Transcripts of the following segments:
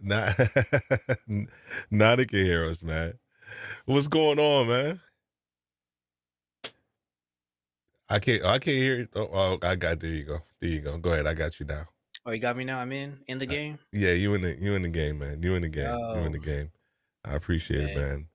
Not, not can hear us, man. What's going on, man? I can't hear it. I got. There you go. There you go. Go ahead. I got you now. Oh, you got me now? I'm in the game? Yeah, you in the game, man. You in the game. You in Yo, the game. I appreciate it, man. man.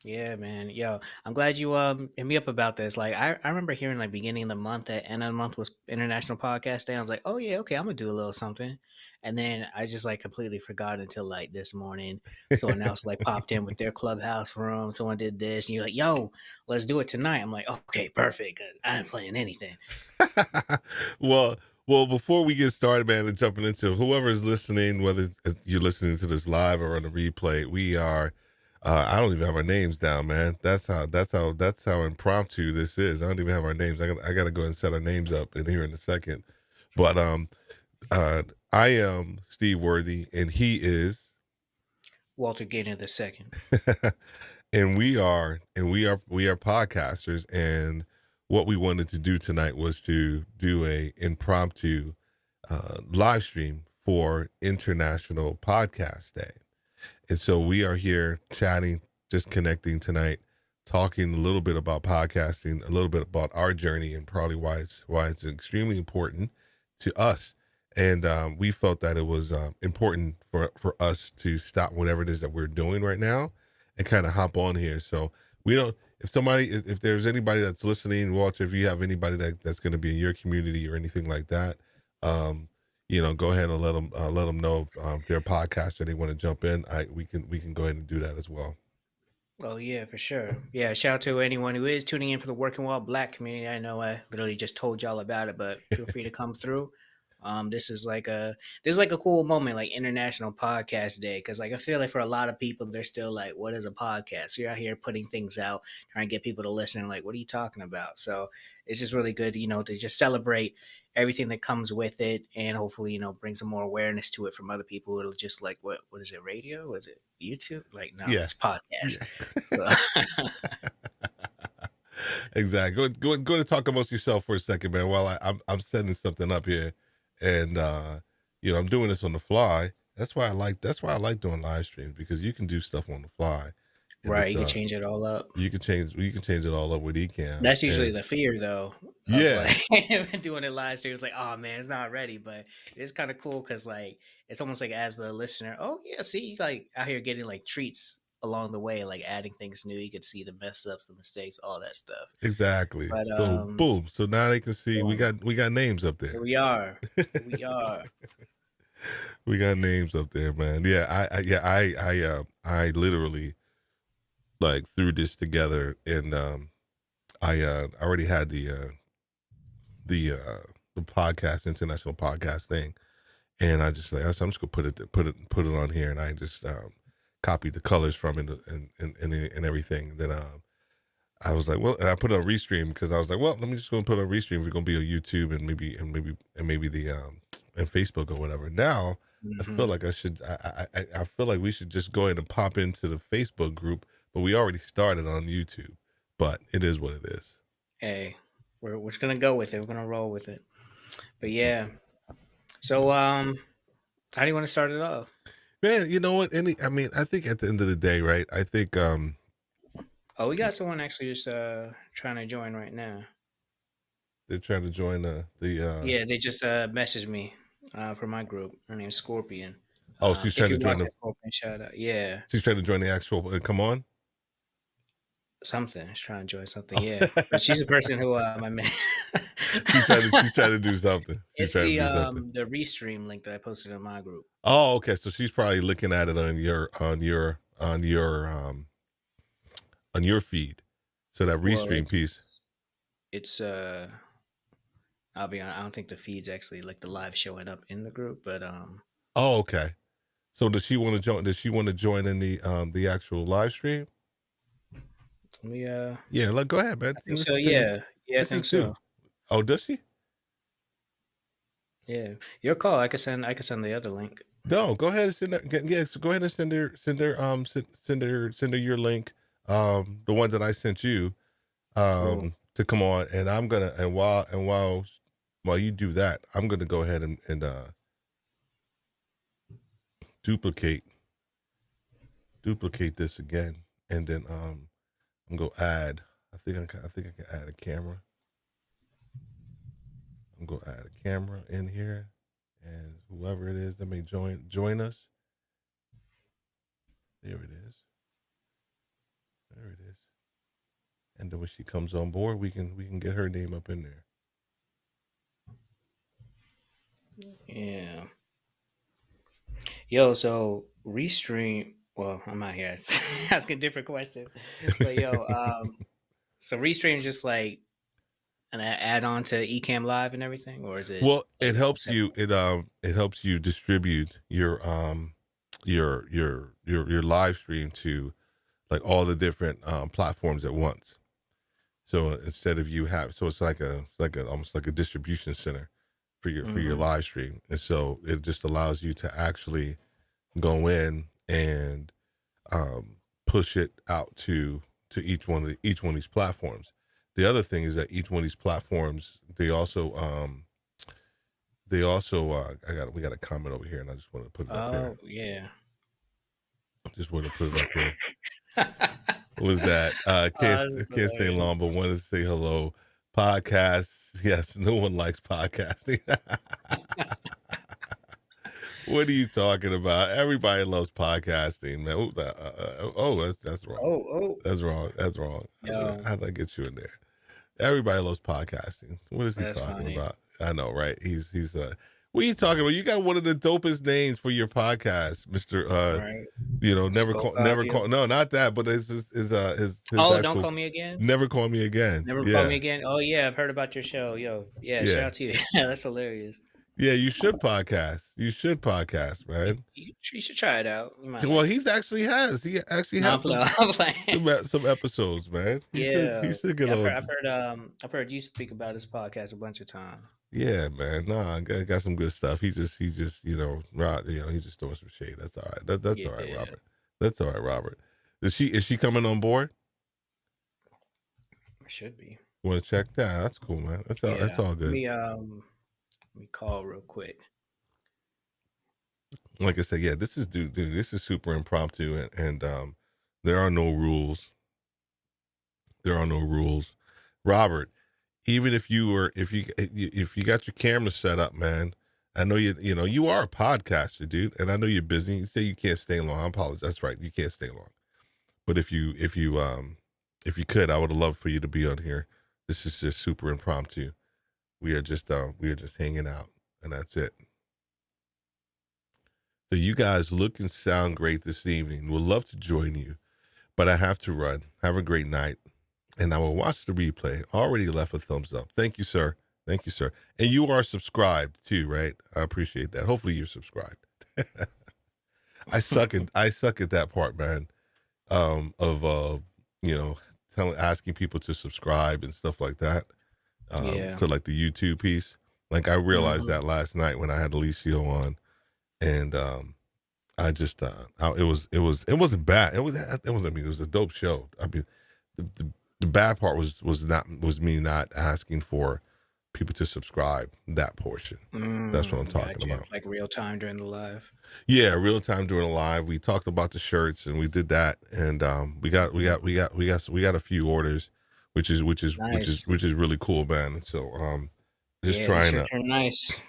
Yeah, man. Yo, I'm glad you hit me up about this. Like I remember hearing like beginning of the month that end of the month was International Podcast Day. I was like, oh yeah, okay, I'm gonna do a little something. And then I just like completely forgot until like this morning. Someone else like popped in with their clubhouse room. Someone did this, and you're like, yo, let's do it tonight. I'm like, okay, perfect. 'Cause I ain't playing anything. well, before we get started, man, and jumping into whoever is listening, whether you're listening to this live or on the replay, we are. I don't even have our names down, man. That's how impromptu this is. I don't even have our names. I got to go and set our names up in here in a second. But I am Steve Worthy, and he is. Walter Gainer the second. And we are podcasters, and what we wanted to do tonight was to do a impromptu live stream for International Podcast Day. And so we are here chatting, just connecting tonight, talking a little bit about podcasting, a little bit about our journey, and probably why it's extremely important to us. And we felt that it was important for us to stop whatever it is that we're doing right now and kind of hop on here. So we don't. If there's anybody that's listening, Walter, if you have anybody that's going to be in your community or anything like that, go ahead and let them know if they're a podcaster, they want to jump in. We can go ahead and do that as well. Oh yeah, for sure. Yeah, shout out to anyone who is tuning in for the Working While Black community. I know I literally just told y'all about it, but feel free to come through. This is like a cool moment, like International Podcast Day, because like I feel like for a lot of people, they're still like, "What is a podcast?" So you're out here putting things out, trying to get people to listen. Like, what are you talking about? So it's just really good, to just celebrate everything that comes with it, and hopefully, bring some more awareness to it from other people. It'll just like, what is it? Radio? Is it YouTube? Like, no, Yeah. it's podcast. Yeah. So, Exactly. Go to talk amongst yourself for a second, man. While I'm setting something up here, and I'm doing this on the fly. That's why I like doing live streams, because you can do stuff on the fly, and right, it's you can change it all up. you can change it all up with Ecamm. That's usually And the fear, though, of yeah, like doing it live stream. It's like, oh man, it's not ready, but it's kind of cool because like it's almost like as the listener, oh yeah, see, you like out here getting like treats along the way, like adding things new. You could see the mess ups, the mistakes, all that stuff. Exactly. But So boom. So now they can see we boom, got names up here there. we are. Here we are. We got names up there, man. Yeah, I literally like threw this together, and I already had the the podcast international podcast thing, and I just like I said, I'm just gonna put it on here, and I just copied the colors from it and everything. Then I was like, well, and I put it on Restream because I was like, well, let me just go and put it on Restream. We're gonna be on YouTube and maybe the and Facebook or whatever. Now I feel Hmm. like I feel like we should just go ahead and pop into the Facebook group, but we already started on YouTube. But it is what it is. Hey, we're just gonna go with it. We're gonna roll with it. But yeah. So how do you want to start it off? Man, you know what? I mean, I think at the end of the day, right? I think Oh, we got someone actually just trying to join right now. they're trying to join the Yeah, they just messaged me from my group. Her name's Scorpion. oh, she's If trying you to join want the to Scorpion shout out, yeah, she's trying to join the actual come on. something. She's trying to join something, Oh. yeah. But she's a person who I met. She's trying to do something. She's It's trying to do something. the restream link that I posted in my group. Oh, okay. So she's probably looking at it on your feed. So that Well, restream piece. it's I'll be honest, I don't think the feed's actually like the live showing up in the group, but Oh, okay. So does she want to join? Does she want to join in the actual live stream? let me Yeah, like go ahead, man. I think This so. is the Yeah, yeah, I this is think due. so. Oh, does she? Yeah, your call. I could send the other link. No, go ahead and send her. Yeah, so go ahead and send her your link, the one that I sent you, Cool. to come on, and I'm gonna and while you do that, I'm gonna go ahead and duplicate this again, and then I'm gonna add. I think I can add a camera. I'm gonna add a camera in here, and whoever it is that may join us. There it is. There it is. And then when she comes on board, we can get her name up in there. Yeah. Yo, so restream. Well, I'm out here asking different questions, but yo, so restream is just like an add on to Ecamm Live and everything, or is it Well, like it helps separate? you. It helps you distribute your live stream to like all the different platforms at once. So instead of you have, so it's like a almost like a distribution center for your Mm-hmm. live stream, and so it just allows you to actually go in and push it out to each one of these platforms. The other thing is that each one of these platforms they also we got a comment over here, and I just want to put it up here. Oh yeah. Just want to put it up here. What was that? Oh, this is Can't stay hilarious. long, but wanted to say hello. Podcasts, yes, no one likes podcasting. What are you talking about? Everybody loves podcasting, man. That's wrong. Oh, oh, That's wrong. That's wrong. yo, How did I get you in there? Everybody loves podcasting. What is he that's talking funny. about? I know, right? He's what are you talking about? You got one of the dopest names for your podcast, Mister. Right. Never Scopavio. call. No, not that, but it's his Oh, don't actual. call me again. Never call me again. Never call me Yeah, again. Oh yeah, I've heard about your show. Yo, yeah, shout yeah, out to you. Yeah, that's hilarious. yeah. You should podcast. You should podcast, man. You should try it out. You might Well, like it. he actually No, has I'm playing. some episodes, man. Yeah, He should get yeah. on. I've heard you speak about his podcast a bunch of times. Yeah, man. Nah, got some good stuff. He just Rod, he's just throwing some shade. That's all right. That's all right, Yeah, Robert. That's all right, Robert. Is she coming on board? should be. Want to check? Yeah, that's cool, man. That's Yeah. all good. Let me call real quick. Like I said, yeah, this is dude, this is super impromptu, and there are no rules. There are no rules. Robert, even if if you got your camera set up, man, I know you are a podcaster, dude, and I know you're busy. You say you can't stay long. I apologize. That's right, you can't stay long. But if you could, I would love for you to be on here. This is just super impromptu. We are just hanging out, and that's it. So you guys look and sound great this evening. Would love to join you, but I have to run. Have a great night, and I will watch the replay. Already left a thumbs up. Thank you, sir. Thank you, sir. And you are subscribed too, right? I appreciate that. Hopefully you're subscribed. I suck at that part, man. Of you know, asking people to subscribe and stuff like that. Yeah. To like the YouTube piece. Like I realized Mhm. that last night when I had Alicio on, and I just it wasn't bad. I mean, it was a dope show. I mean, the bad part was me not asking for people to subscribe, that portion. That's what I'm talking Gotcha. about. Like real time during the live. Yeah, real time during a live. We talked about the shirts and we did that, and Mhm. we got a few orders, Nice. which is really cool, man. And so just Yeah, these trying to, shirts are nice.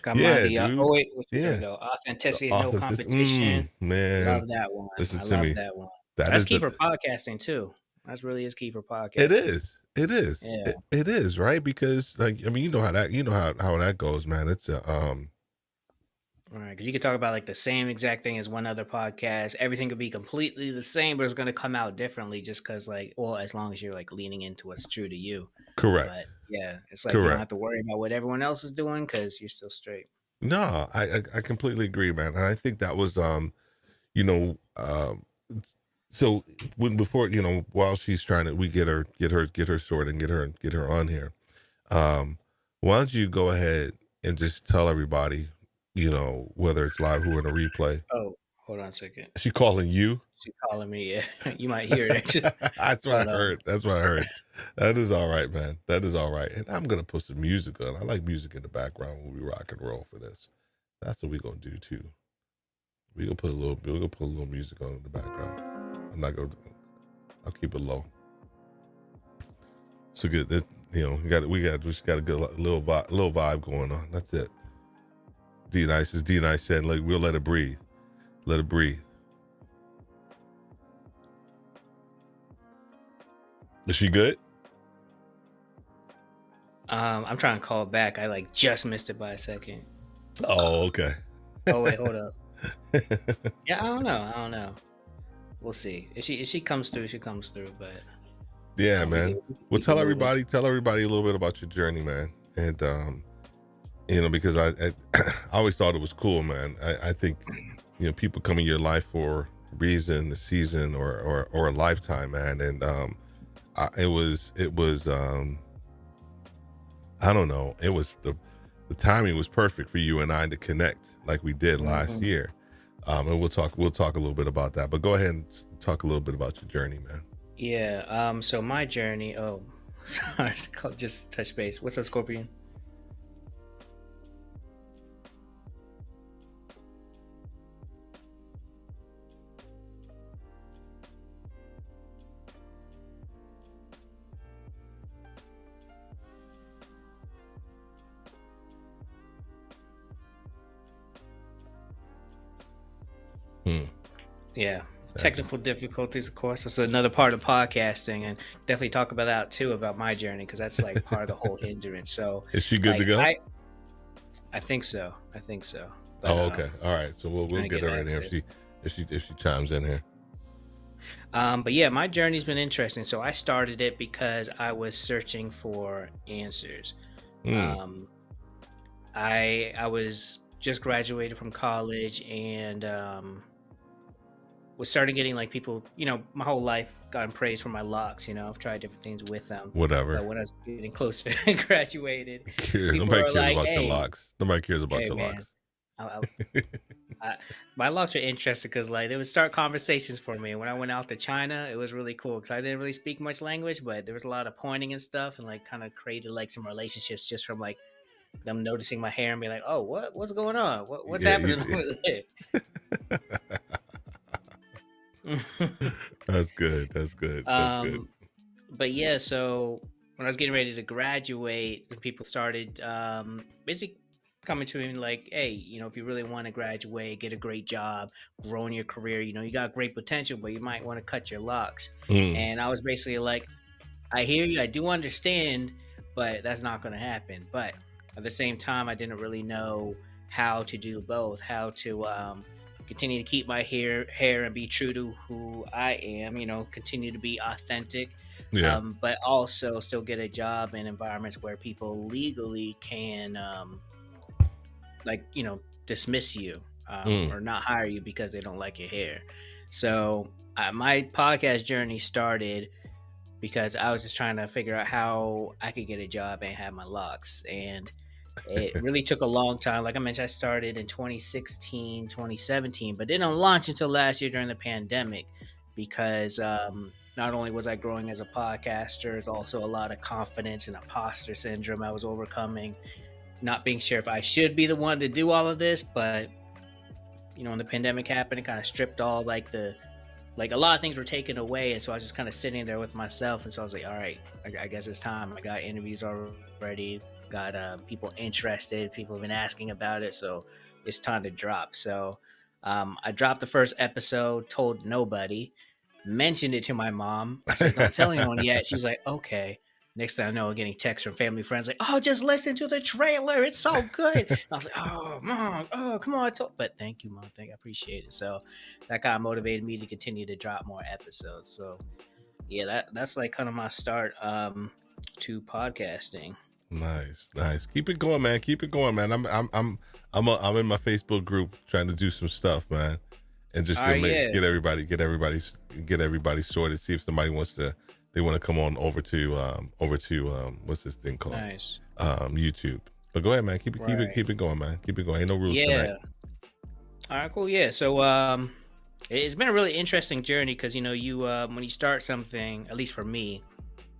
Got my yeah, oh dude, wait, here we yeah, go. the Authenticity is no authentic, competition. man. Love that one. Listen I to love me. that one. That That's is key the for podcasting too. That's really is key for It podcasting. is. It is. Yeah. It is, right? Because like I mean, you know how that goes, man. It's a All right, because you could talk about like the same exact thing as one other podcast. Everything could be completely the same, but it's going to come out differently just because, like, well, as long as you're like leaning into what's true to you. correct. But yeah, it's like you don't Correct. have to worry about what everyone else is doing because you're still straight. No, I completely agree, man. And I think that was you know, so when before, while she's trying to we get her sorted and get her on here. Um why don't you go ahead and just tell everybody, whether it's live who in a replay. Oh, hold on a second. Is she calling you? She's calling me. Yeah, you might hear it. Actually. That's what I Hold on. heard. That's what I heard. That is all right, man. That is all right. And I'm gonna put some music on. I like music in the background when we rock and roll for this. That's what we're gonna do too. We're gonna put a little music on in the background. I'm not gonna I'll keep it low. So good. This we just got a good little vibe going on. That's it. D Nice said, like, we'll let it breathe. Let it breathe. Is she good? I'm trying to call back. I like just missed it by a second. Oh, okay. Oh wait, hold up. Yeah, I don't know. I don't know. We'll see. If she comes through, she comes through. But Yeah, we man. can Well, keep it moving. tell everybody a little bit about your journey, man. And because I I always thought it was cool, man. I think people come in your life for a reason, a season, or a lifetime, man. And it was I don't know. It was the timing was perfect for you and I to connect like we did last Mhm. year. And we'll talk a little bit about that. But go ahead and talk a little bit about your journey, man. Yeah. So my journey. Oh, sorry. Just touch base. What's up, Scorpion? Hmm. Yeah. Technical difficulties, of course. That's another part of podcasting, and definitely talk about that too about my journey because that's like part of the whole hindrance. So, Is she good to like, go? I think so. I think so. But Oh, okay. All right. So we'll trying to get get her in here access. if she chimes in here. But yeah, my journey's been interesting. So I started it because I was searching for answers. Hmm. Um, I was just graduated from college and was starting getting like people. My whole life gotten praised for my locks. I've tried different things with them, Whatever. but when I was getting close to graduated, people Nobody were cares like, about your "Hey, locks. Nobody cares about hey, your man." locks. I, my locks are interesting because like they would start conversations for me. When I went out to China, it was really cool because I didn't really speak much language, but there was a lot of pointing and stuff, and like kind of created like some relationships just from like them noticing my hair and be like, "Oh, what's going on? What's Yeah, happening over there?" that's good. That's good. That's good. um, but yeah, so when I was getting ready to graduate, and people started basically. coming to him like, hey, if you really want to graduate, get a great job, grow in your career, you got great potential, but you might want to cut your locks. Mm, And I was basically like, I hear you, I do understand, but that's not going to happen. But at the same time, I didn't really know how to do both, how to continue to keep my hair and be true to who I am, continue to be authentic, yeah. but also still get a job in environments where people legally can like dismiss you, Mm, or not hire you because they don't like your hair. So my podcast journey started because I was just trying to figure out how I could get a job and have my locks. And it really took a long time. Like I mentioned, I started in 2016, 2017, but didn't launch until last year during the pandemic because not only was I growing as a podcaster, there's also a lot of confidence and imposter syndrome I was overcoming, not being sure if I should be the one to do all of this. But, when the pandemic happened, it kind of stripped all like a lot of things were taken away, and so I was just kind of sitting there with myself, and so I was like, all right, I guess it's time. I got interviews already, got people interested, people have been asking about it, so it's time to drop. So I dropped the first episode, told nobody, mentioned it to my mom. I said, don't tell anyone yet. She's like, okay. Next thing I know, getting texts from family friends like, "Oh, just listen to the trailer; it's so good." And I was like, "Oh, mom, oh, come on!" But thank you, mom. I appreciate it. So that kind of motivated me to continue to drop more episodes. So yeah, that's like kind of my start to podcasting. nice, nice. Keep it going, man. Keep it going, man. I'm in my Facebook group trying to do some stuff, man, and just All right, yeah, get everybody sorted. See if somebody they want to come on over to what's this thing called, nice, YouTube. But go ahead, man. right, Keep it going, man. Keep it going. Ain't no rules tonight. yeah. All right, cool, yeah. So it's been a really interesting journey because you when you start something, at least for me,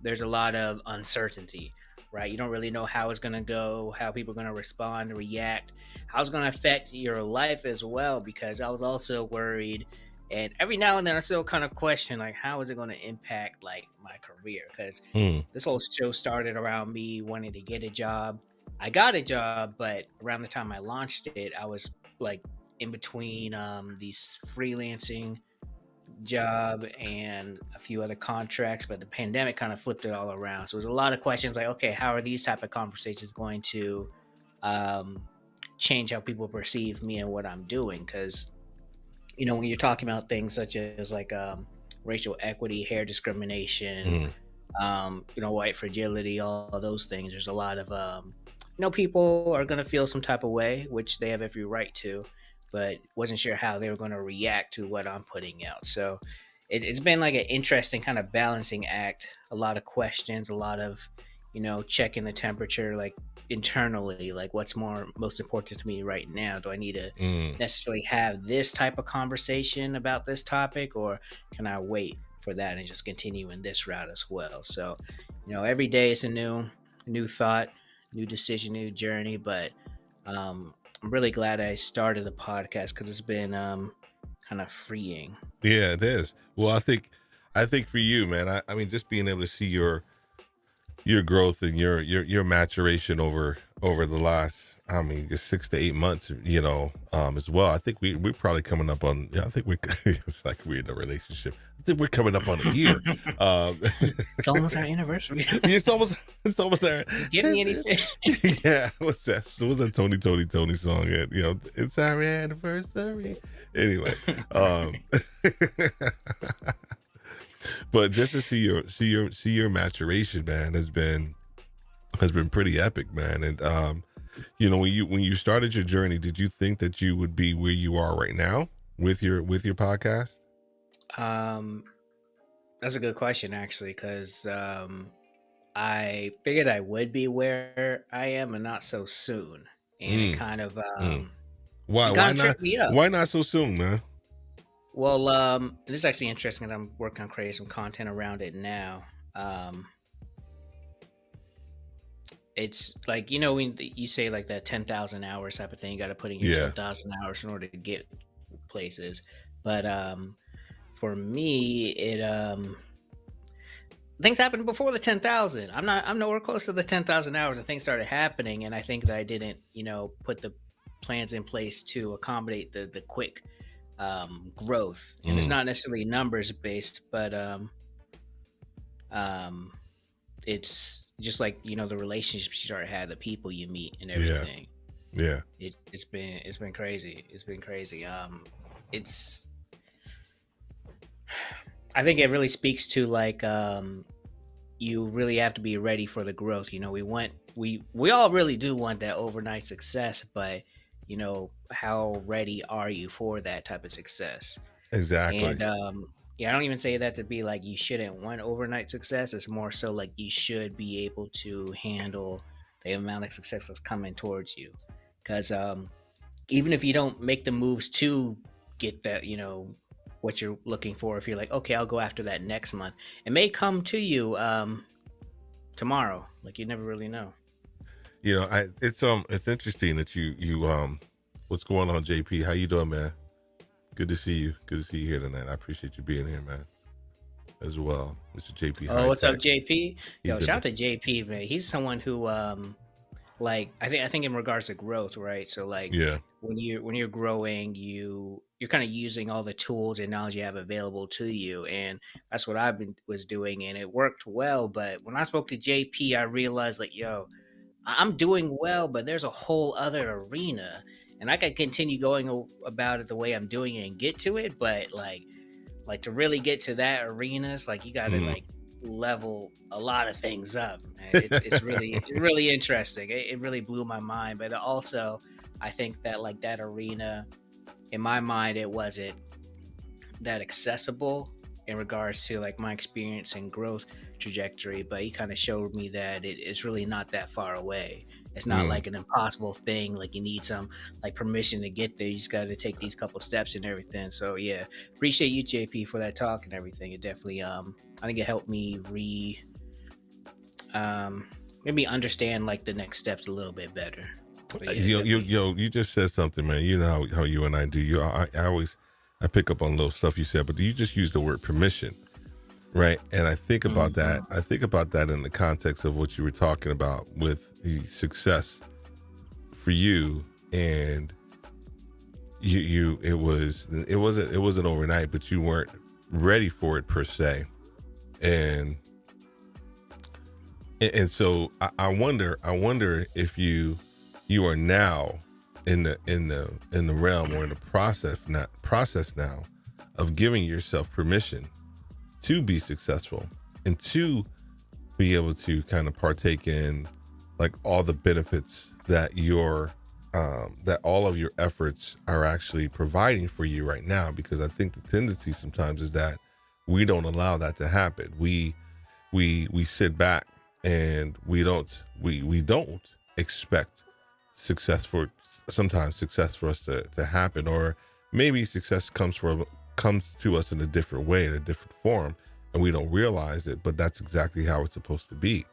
there's a lot of uncertainty, right? You don't really know how it's going to go, how people are going to respond, react, how it's going to affect your life as well. Because I was also worried, and every now and then I still kind of question, like, how is it going to impact like my career? Because Hmm. this whole show started around me wanting to get a job. I got a job, but around the time I launched it, I was like in between these freelancing job and a few other contracts, but the pandemic kind of flipped it all around. So there's a lot of questions like, okay, how are these type of conversations going to um, change how people perceive me and what I'm doing? Because when you're talking about things such as like racial equity, hair discrimination, Hmm. white fragility, all those things, there's a lot of people are going to feel some type of way, which they have every right to, but wasn't sure how they were going to react to what I'm putting out. So it's been like an interesting kind of balancing act. A lot of questions, a lot of checking the temperature, like internally, like what's most important to me right now. Do I need to Hmm. necessarily have this type of conversation about this topic, or can I wait for that and just continue in this route as well? So every day is a new thought, new decision, new journey. But I'm really glad I started the podcast because it's been kind of freeing. Yeah, it is. Well, I think for you, man. I mean, just being able to see your growth and your maturation over the last, I mean, just 6 to 8 months, as well. I think we're probably coming up on, yeah, I think we it's like we're in a relationship. I think we're coming up on a year. um It's almost our anniversary. it's almost there. You give me anything? Yeah, what's that Tony song? It's our anniversary. Anyway, um but just to see your maturation, man, has been pretty epic, man. And when you started your journey, did you think that you would be where you are right now with your podcast? um, that's a good question, actually, because I figured I would be where I am, and not so soon. And it Mm, kind of mm. it Why kind of not? tripped me up. Why not so soon, man? Well, this is actually interesting, and I'm working on creating some content around it now. Um, it's like when you say like that 10,000 hours type of thing, you got to put in your Yeah. 10,000 hours in order to get places. But for me, it things happened before the 10,000. I'm nowhere close to the 10,000 hours, and things started happening. And I think that I didn't, put the plans in place to accommodate the quick growth. And it's Mm, not necessarily numbers based, but um, it's just like, the relationships you start to have, the people you meet, and yeah, everything. yeah, It's been crazy. It's been crazy. It's I think it really speaks to like you really have to be ready for the growth. We all really do want that overnight success, but how ready are you for that type of success? exactly. And yeah, I don't even say that to be like you shouldn't want overnight success. It's more so like you should be able to handle the amount of success that's coming towards you. Because even if you don't make the moves to get that, what you're looking for, if you're like, okay, I'll go after that next month, it may come to you tomorrow. Like you never really know. It's interesting that what's going on, JP? How you doing, man? Good to see you. Good to see you here tonight. I appreciate you being here, man, as well, Mr. JP Oh, High what's up, Tech. JP? Yo, He's in shout the out to JP, man. He's someone who like I think in regards to growth, right? So like yeah. when you're growing, you're kind of using all the tools and knowledge you have available to you, and that's what was doing, and it worked well. But when I spoke to JP, I realized like, yo, I'm doing well, but there's a whole other arena, and I could continue going about it the way I'm doing it and get to it, but like to really get to that arena, it's like you got to Mm. like level a lot of things up, man. It's really interesting. It really blew my mind, but also I think that like that arena, in my mind, it wasn't that accessible in regards to like my experience and growth trajectory, but he kind of showed me that it's really not that far away. It's not Mm. like an impossible thing, like you need some like permission to get there. You just got to take these couple steps and everything. So yeah, appreciate you, JP, for that talk and everything. It definitely I think it helped me um maybe understand like the next steps a little bit better. But yeah, definitely. You just said something, man. You know how you and I do. I pick up on little stuff you said, but you just use the word permission, right? And I think about that. Mhm. I think about that in the context of what you were talking about with the success for you, and it wasn't overnight, but you weren't ready for it per se, and so I wonder if you are now in the realm or in the process now of giving yourself permission to be successful and to be able to kind of partake in like all the benefits that all of your efforts are actually providing for you right now. Because I think the tendency sometimes is that we don't allow that to happen. We sit back and we don't expect success for sometimes success for us to happen, or maybe success comes to us in a different way, in a different form, and we don't realize it, but that's exactly how it's supposed to be.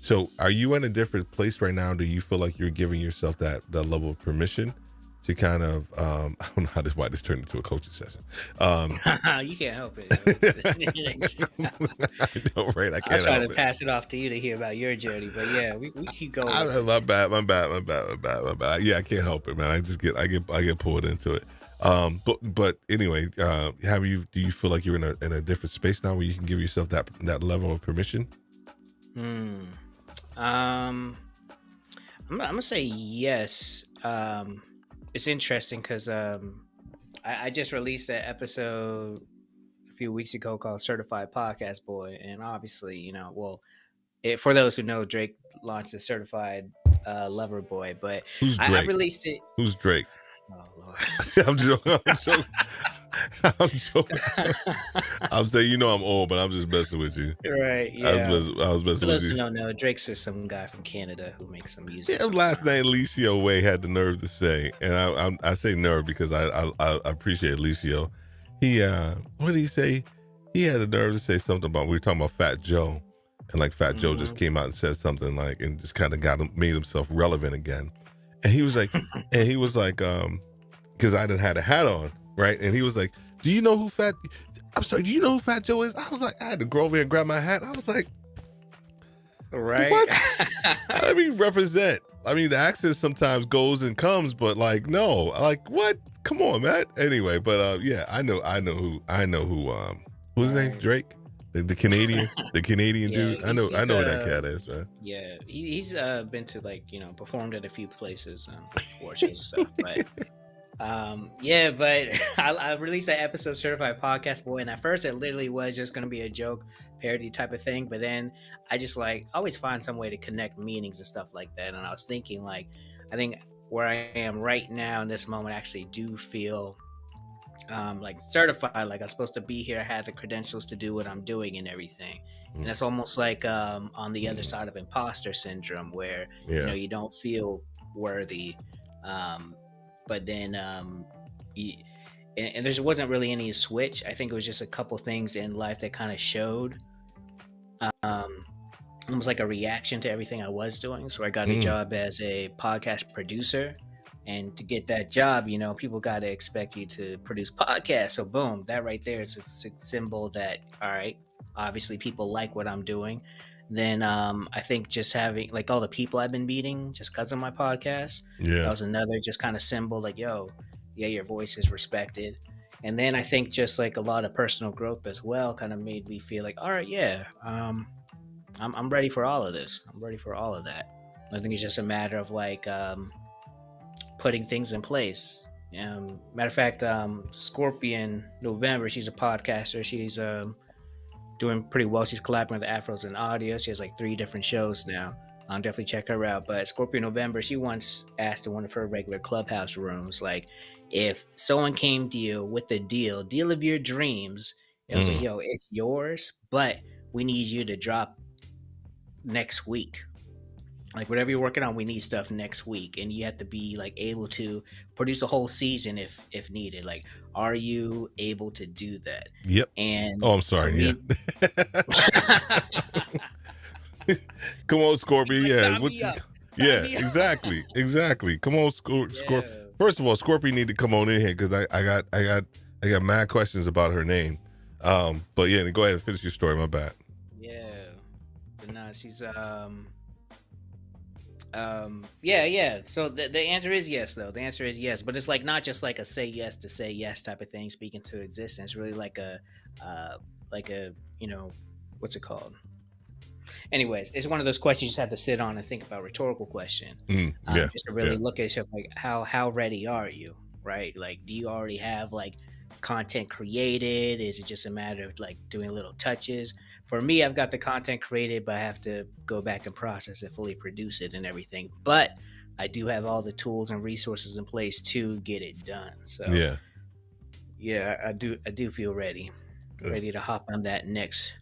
So are you in a different place right now? Do you feel like you're giving yourself that level of permission to kind of I don't know why this turned into a coaching session. You can't help it. I know, right? I I was can't trying to help it. pass it off to you to hear about your journey, but yeah, we keep going with it. My bad. Yeah, I can't help it, man. I get pulled into it. But anyway, do you feel like you're in a different space now where you can give yourself that level of permission? Hmm. Um, I'm gonna say yes. It's interesting because I just released an episode a few weeks ago called "Certified Podcast Boy," and obviously, for those who know, Drake launched a Certified Lover Boy, but Who's I Drake? released it. Who's Drake? Oh Lord. I'm joking. I'm joking. I'm joking. I'm saying I'm old, but I'm just messing with you. Right, I was yeah. messing For with those who you. don't know, Drake's just some guy from Canada who makes some music Yeah, last sometimes. night Alicio Way had the nerve to say, and I say nerve because I appreciate Alicio. What did he say? He had the nerve to say something about, we were talking about Fat Joe, and like Fat Joe just Hmm. came out and said something like, and just kind of made himself relevant again. And he was like, because I didn't had a hat on, right? And he was like, "Do you know who Fat? I'm sorry, do you know who Fat Joe is? I was like, I had to go over here and grab my hat. I was like, Right. what? I mean, represent. I mean, the accent sometimes goes and comes, but like, no, like, what? Come on, man. Anyway, but yeah, I know who. Who's his name? Right. Drake, the Canadian Yeah, dude. I he's know he's who that cat is, man. yeah, he's been to, like, performed at a few places, award shows and stuff. But yeah, but I released that episode Certified Podcast Boy, and at first it literally was just gonna be a joke parody type of thing, but then I just like always find some way to connect meanings and stuff like that. And I was thinking, like, I think where I am right now in this moment, I actually do feel like certified, like I'm supposed to be here. I had the credentials to do what I'm doing and everything. And it's almost like on the other side of imposter syndrome, where Yeah. you don't feel worthy, but then you, and there wasn't really any switch. I think it was just a couple things in life that kind of showed, almost like a reaction to everything I was doing. So I got a job as a podcast producer. And to get that job, people got to expect you to produce podcasts. So boom, that right there is a symbol that, all right, obviously people like what I'm doing. Then I think just having like all the people I've been meeting just because of my podcast, that was another just kind of symbol, like, yo, yeah, your voice is respected. And then I think just like a lot of personal growth as well kind of made me feel like, all right, yeah, I'm ready for all of this. I'm ready for all of that. I think it's just a matter of like putting things in place. Matter of fact, Scorpion November, she's a podcaster. She's doing pretty well. She's collaborating with Afros and Audio. She has like 3 different shows now. Definitely check her out. But Scorpion November, she once asked in one of her regular Clubhouse rooms, like, if someone came to you with the deal of your dreams, it was like, yo, it's yours, but we need you to drop next week. Like, whatever you're working on, we need stuff next week, and you have to be like able to produce a whole season if needed. Like, are you able to do that? Yep. And I'm sorry. me, Yeah. Come on, Scorpion. like, Yeah. sign me up. Exactly. Come on, Scorpion. Yeah. First of all, Scorpion need to come on in here because I got mad questions about her name. But yeah, go ahead and finish your story. My bad. Yeah. But no, she's yeah. So the answer is yes, though. The answer is yes, but it's like not just like a say yes to say yes type of thing, speaking to existence. Really like a what's it called? Anyways, it's one of those questions you just have to sit on and think about. Rhetorical question. Just to really look at yourself, like how ready are you, right? Like, do you already have like content created? Is it just a matter of like doing little touches? For me, I've got the content created, but I have to go back and process it, fully produce it and everything. But I do have all the tools and resources in place to get it done. So yeah, I do feel ready to hop on that next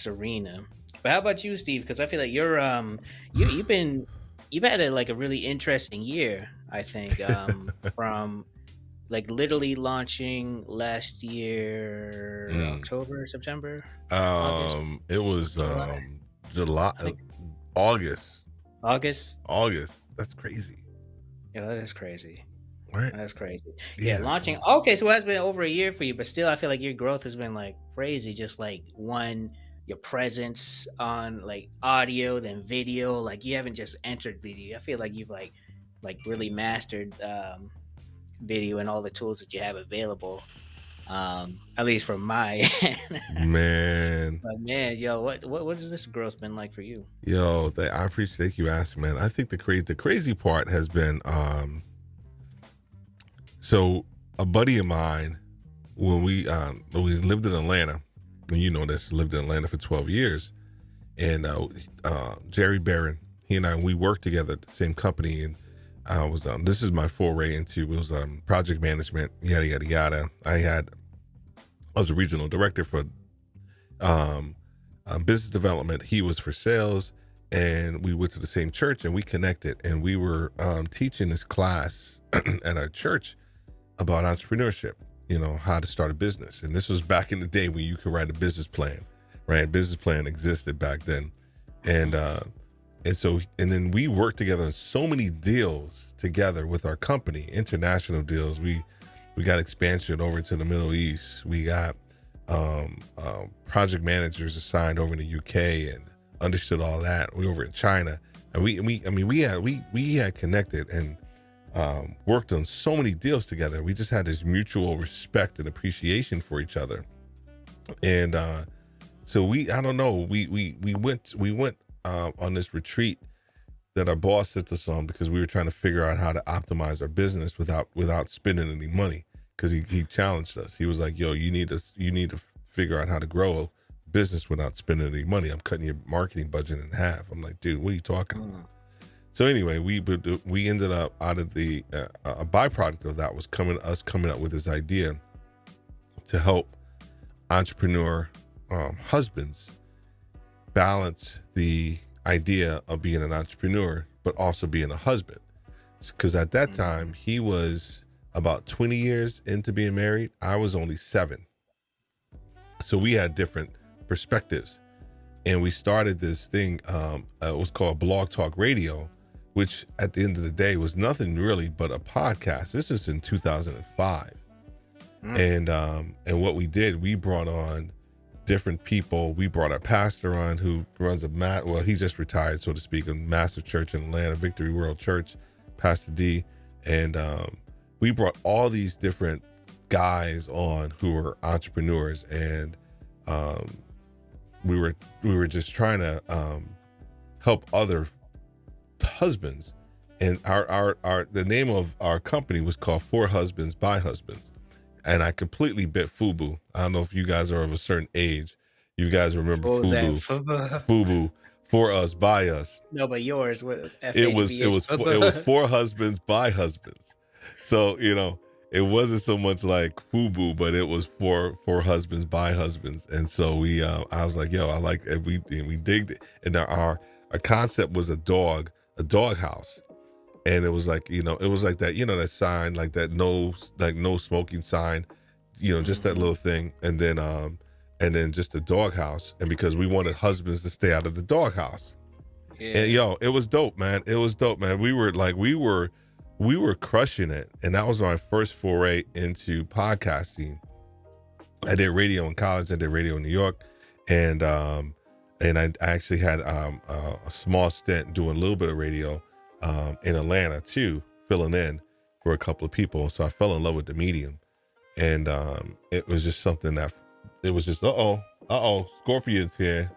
arena. But how about you, Steve? Because I feel like you're you've had a really interesting year. I think from like literally launching last year, October, September, August. It was July, August. That's crazy. Yeah, that is crazy. Right. That's crazy. Yeah, launching. Okay, so that's been over a year for you, but still, I feel like your growth has been like crazy. Just like your presence on like audio, then video. Like, you haven't just entered video. I feel like you've like really mastered video and all the tools that you have available. At least from my end. Man. But man, yo, what has this growth been like for you? Yo, I appreciate you asking, man. I think the crazy part has been so a buddy of mine, when we lived in Atlanta, and you know this, lived in Atlanta for 12 years, and Jerry Barron, he and we worked together at the same company, and I was this is my foray into project management, yada yada yada. I was a regional director for business development. He was for sales, and we went to the same church, and we connected, and we were teaching this class at our church about entrepreneurship, how to start a business. And this was back in the day when you could write a business plan, right? Business plan existed back then. And then we worked together on so many deals together with our company, international deals. We got expansion over to the Middle East. We got project managers assigned over in the UK and understood all that. We over in China, and we had connected and worked on so many deals together. We just had this mutual respect and appreciation for each other. And so I don't know, we went on this retreat that our boss sent us on because we were trying to figure out how to optimize our business without spending any money. Because he challenged us. He was like, "Yo, you need to figure out how to grow a business without spending any money. I'm cutting your marketing budget in half." I'm like, "Dude, what are you talking about?" So anyway, we ended up out of the a byproduct of that was coming up with this idea to help entrepreneur husbands balance the idea of being an entrepreneur, but also being a husband. Because at that time, he was about 20 years into being married. I was only 7. So we had different perspectives. And we started this thing, it was called Blog Talk Radio, which at the end of the day was nothing really but a podcast. This is in 2005. And what we did, we brought on different people. We brought our pastor on who runs he just retired, so to speak, a massive church in Atlanta, Victory World Church, Pastor D. And we brought all these different guys on who were entrepreneurs, and we were just trying to help other husbands. And the name of our company was called For Husbands by Husbands. And I completely bit FUBU. I don't know if you guys are of a certain age. You guys remember FUBU? FUBU, For Us by Us. No, but yours with it was For Husbands by Husbands. So it wasn't so much like FUBU, but it was for husbands by husbands. And so I was like, yo, I like it. We digged it. And our concept was a dog house. And it was like, it was like that, that sign, like that no smoking sign, just that little thing. And then just a dog house. And because we wanted husbands to stay out of the dog house. Yeah. And it was dope, man. It was dope, man. We were crushing it. And that was my first foray into podcasting. I did radio in college. I did radio in New York. And I actually had a small stint doing a little bit of radio in Atlanta too, filling in for a couple of people. So I fell in love with the medium. And it was just something that it was just, Scorpion's here.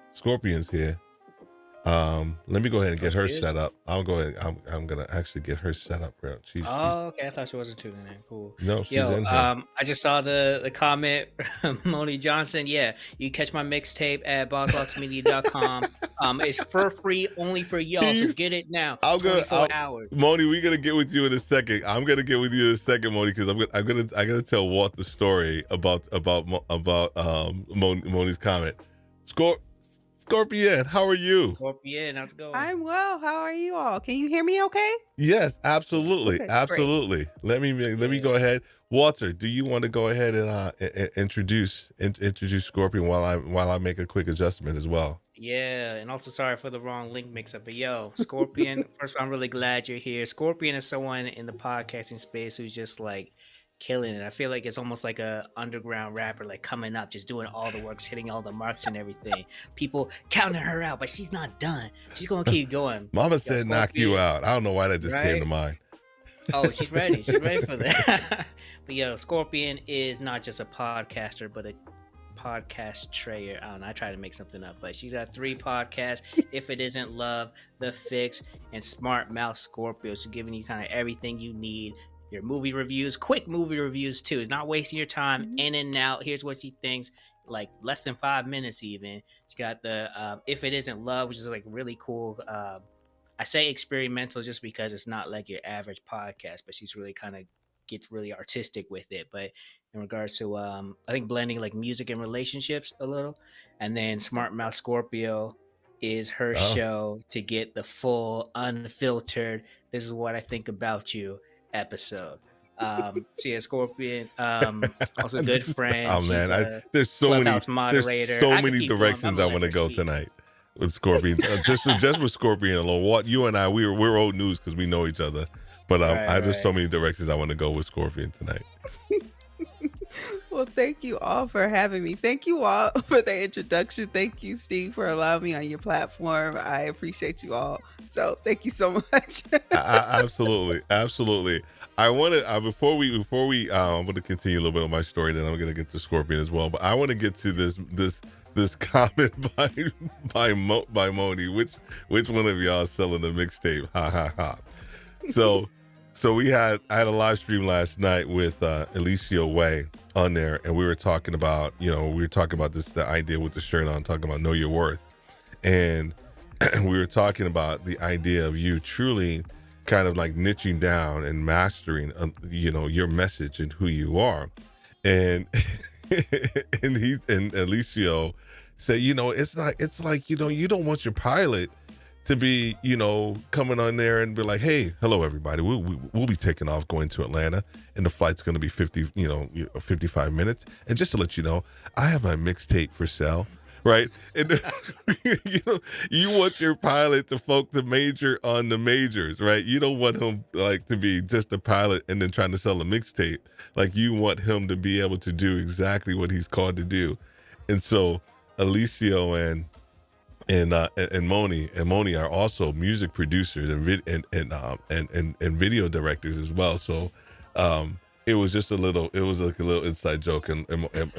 Let me go ahead and get her set up. I'll go ahead. I'm gonna actually get her set up. She's okay. I thought she wasn't tuning in. Cool. No, she's in here. I just saw the comment from Moni Johnson. Yeah, you can catch my mixtape at bosslocksmedia.com. It's for free, only for y'all. So get it now. 24 hours. Moni, we're gonna get with you in a second. I'm gonna get with you in a second, Moni, because I gotta tell Walt the story about Moni's comment. Scorpion, how are you? Scorpion, how's it going? I'm well. How are you all? Can you hear me okay? Yes, absolutely. Okay, absolutely. Great. Let me go ahead. Walter, do you want to go ahead and introduce Scorpion while I make a quick adjustment as well? Yeah, and also sorry for the wrong link mix-up. But Scorpion, first of all, I'm really glad you're here. Scorpion is someone in the podcasting space who's just like killing it. I feel like it's almost like a underground rapper, like coming up, just doing all the works, hitting all the marks and everything. People counting her out, but she's not done. She's gonna keep going. Mama said knock you out. I don't know why that just came to mind. Oh, she's ready. She's ready for that. But Scorpion is not just a podcaster, but a podcast trayer. I don't know. I try to make something up, but she's got 3 podcasts. If It Isn't Love, The Fix, and Smart Mouth Scorpio. She's giving you kind of everything you need. Your movie reviews, quick movie reviews too. It's not wasting your time. In and out. Here's what she thinks, like less than 5 minutes even. She got the If It Isn't Love, which is like really cool. I say experimental just because it's not like your average podcast, but she's really kind of gets really artistic with it. But in regards to I think blending like music and relationships a little. And then Smart Mouth Scorpio is her show to get the full unfiltered, this is what I think about you episode. Scorpion, also good friend. Oh man, there's so many directions I want to go tonight with Scorpion. just with Scorpion alone. What you and I, we're old news because we know each other. But there's so many directions I want to go with Scorpion tonight. Well, thank you all for having me. Thank you all for the introduction. Thank you, Steve, for allowing me on your platform. I appreciate you all. So thank you so much. Absolutely, absolutely. I want to I'm going to continue a little bit on my story. Then I'm going to get to Scorpion as well. But I want to get to this comment by Moni. Which one of y'all is selling the mixtape? Ha ha ha. So I had a live stream last night with Alicia Way on there, and we were talking about the idea with the shirt on, talking about know your worth, and we were talking about the idea of you truly kind of like niching down and mastering your message and who you are, and and Alicia said, it's like you don't want your pilot to be, coming on there and be like, hey, hello, everybody. We'll be taking off going to Atlanta, and the flight's going to be 55 minutes. And just to let you know, I have my mixtape for sale, right? And you want your pilot to major on the majors, right? You don't want him like to be just a pilot and then trying to sell a mixtape. Like, you want him to be able to do exactly what he's called to do. And so Alicia and Moni are also music producers and video directors as well. So it was like a little inside joke, and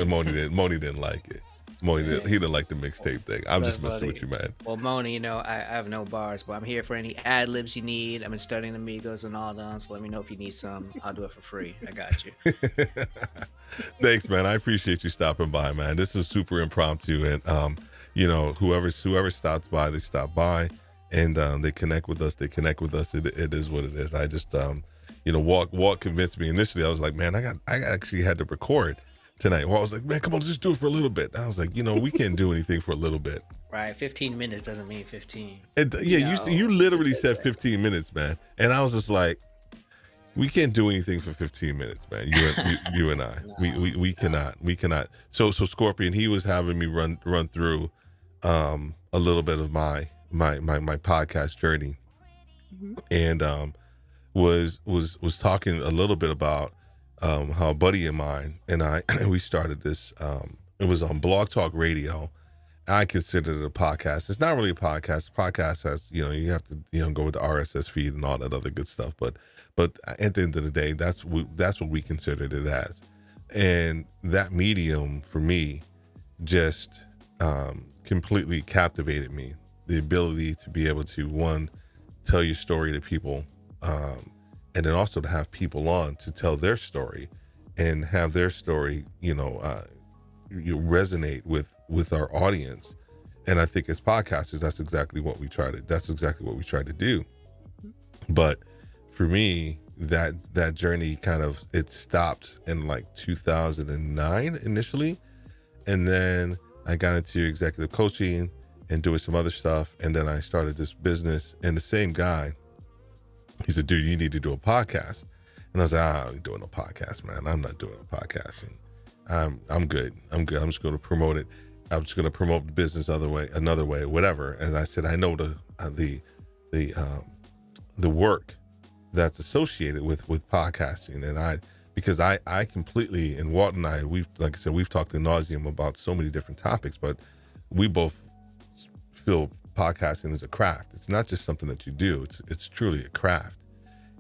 Moni didn't like it. He didn't like the mixtape thing. I'm just messing with you, man. Well, Moni, I have no bars, but I'm here for any ad libs you need. I've been studying the Migos and all that, so let me know if you need some. I'll do it for free. I got you. Thanks, man. I appreciate you stopping by, man. This is super impromptu, and whoever stops by, they stop by, and they connect with us. It is what it is. I just Walt convinced me initially. I was like, man, I actually had to record tonight. Well, I was like, man, come on, just do it for a little bit. I was like, we can't do anything for a little bit. Right, 15 minutes doesn't mean 15. You literally said 15 minutes, man, and I was just like, we can't do anything for 15 minutes, man. You and I, no, we cannot. So Scorpion, he was having me run through a little bit of my podcast journey, and was talking a little bit about how a buddy of mine and I we started this. It was on Blog Talk Radio. I consider it a podcast. It's not really a podcast. Podcast has, you have to, go with the RSS feed and all that other good stuff. But at the end of the day, that's what we considered it as. And that medium for me just completely captivated me. The ability to be able to, one, tell your story to people, and then also to have people on to tell their story and have their story, you resonate with our audience. And I think as podcasters, that's exactly what we try to do. But for me, that journey it stopped in like 2009 initially, and then I got into executive coaching and doing some other stuff, and then I started this business. And the same guy, he said, dude, you need to do a podcast. And I was like, I ain't doing a podcast, man. I'm not doing a podcast. And I'm good. I'm just going to promote it. I'm just going to promote the business another way, whatever. And I said, I know the work that's associated with podcasting. And because I completely, and Walt and I, we've talked ad nauseum about so many different topics, but we both feel podcasting is a craft. It's not just something that you do. It's truly a craft.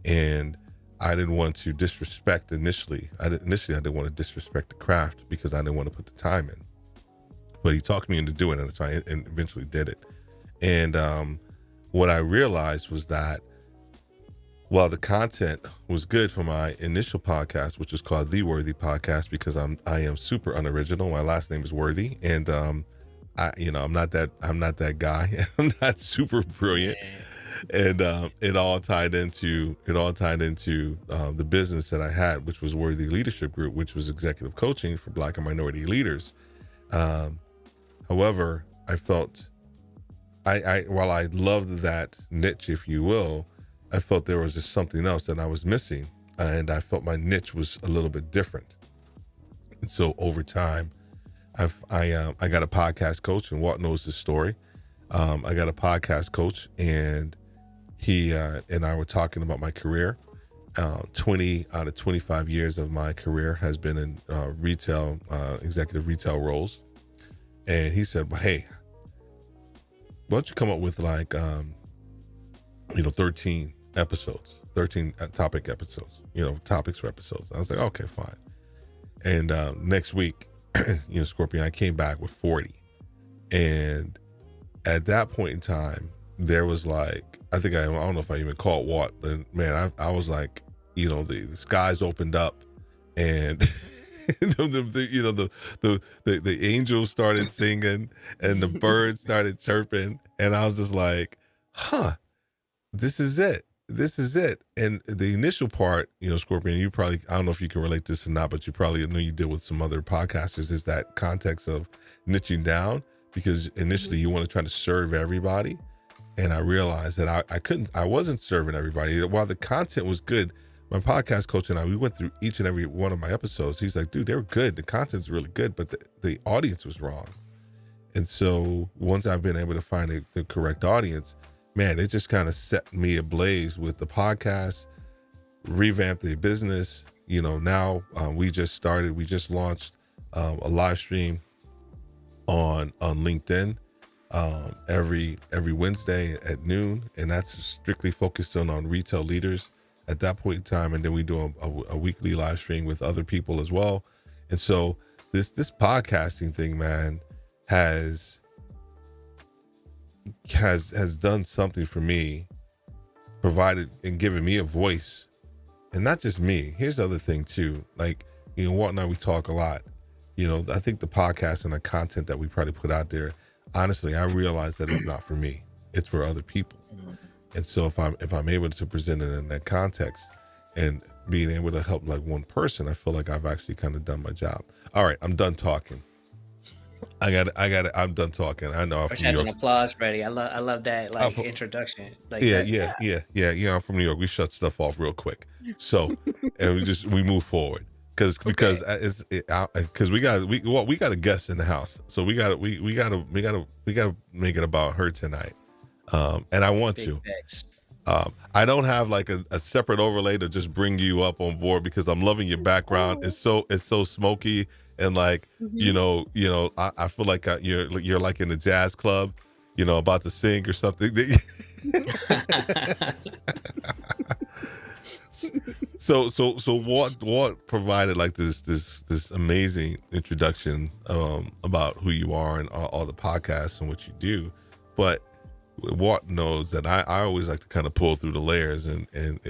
And I didn't want to disrespect initially. I didn't want to disrespect the craft because I didn't want to put the time in. But he talked me into doing it, so I eventually did it. And what I realized was that while the content was good for my initial podcast, which was called The Worthy Podcast, because I am super unoriginal. My last name is Worthy, and I'm not that guy. I'm not super brilliant. And it all tied into the business that I had, which was Worthy Leadership Group, which was executive coaching for Black and minority leaders. However, I felt while I loved that niche, if you will, I felt there was just something else that I was missing, and I felt my niche was a little bit different. And so over time, I got a podcast coach, and Walt knows this story. I got a podcast coach, and he and I were talking about my career, 20 out of 25 years of my career has been in retail, executive retail roles. And he said, well, hey, why don't you come up with like, 13 episodes, 13 topic episodes, topics for episodes. I was like, okay, fine. And next week, Scorpion, I came back with 40. And at that point in time, there was like, I don't know if I even called Walt, but man, I was like, the skies opened up and the angels started singing and the birds started chirping. And I was just like, this is it. This is it. And the initial part, Scorpion, you probably, I don't know if you can relate to this or not, but you probably know you deal with some other podcasters, is that context of niching down, because initially you want to try to serve everybody. And I realized that I wasn't serving everybody. While the content was good, my podcast coach and I, we went through each and every one of my episodes. He's like, dude, they were good. The content's really good, but the audience was wrong. And so once I've been able to find the correct audience, man, it just kind of set me ablaze with the podcast, revamped the business. Now we just launched a live stream on LinkedIn every Wednesday at noon, and that's strictly focused on retail leaders at that point in time. And then we do a weekly live stream with other people as well. And so this podcasting thing, man, has done something for me, provided and given me a voice. And not just me. Here's the other thing too. Like, Walt and I, we talk a lot. I think the podcast and the content that we probably put out there, honestly, I realize that it's not for me. It's for other people. And so if I'm able to present it in that context and being able to help like one person, I feel like I've actually kind of done my job. All right, I'm done talking. I'm done talking. I know I'm from New York. An applause ready. I love that introduction. Yeah. I'm from New York. We shut stuff off real quick. So, and we move forward because we got a guest in the house. So we got to make it about her tonight. And I want to. I don't have like a separate overlay to just bring you up on board because I'm loving your background. It's so smoky. And like, I feel like you're like in a jazz club, about to sing or something. So Walt provided like this amazing introduction about who you are and all the podcasts and what you do. But Walt knows that I always like to kind of pull through the layers and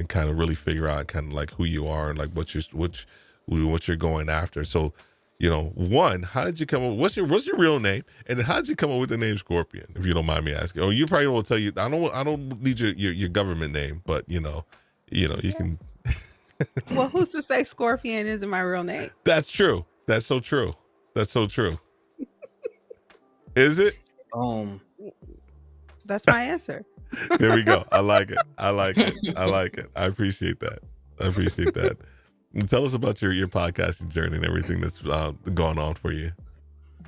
kind of really figure out kind of like who you are and like what you're going after. So, one, how did you come up? What's your real name? And how did you come up with the name Scorpion? If you don't mind me asking. Or you probably won't tell you. I don't need your government name, but you can. Well, who's to say Scorpion isn't my real name? That's true. That's so true. Is it? That's my answer. There we go. I like it. I appreciate that. And tell us about your podcasting journey and everything that's going on for you.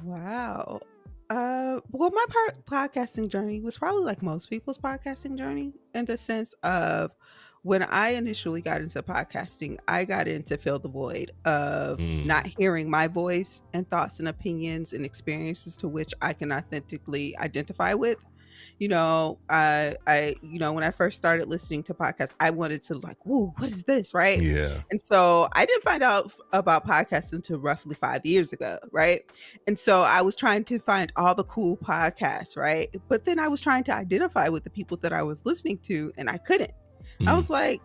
Wow. Well, my podcasting journey was probably like most people's podcasting journey, in the sense of when I initially got into podcasting, I got in to fill the void of not hearing my voice and thoughts and opinions and experiences to which I can authentically identify with. I when I first started listening to podcasts, I wanted to like, whoa, what is this? Right. Yeah. And so I didn't find out about podcasts until roughly 5 years ago. Right. And so I was trying to find all the cool podcasts. Right. But then I was trying to identify with the people that I was listening to, and I couldn't. I was like,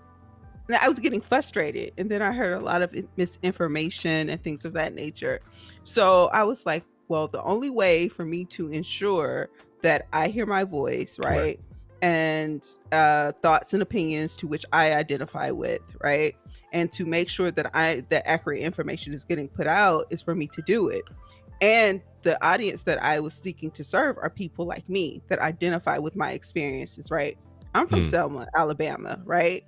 I was getting frustrated. And then I heard a lot of misinformation and things of that nature. So I was like, well, the only way for me to ensure that I hear my voice, right? And thoughts and opinions to which I identify with, right? And to make sure that that accurate information is getting put out is for me to do it. And the audience that I was seeking to serve are people like me that identify with my experiences, right? I'm from Selma, Alabama, right?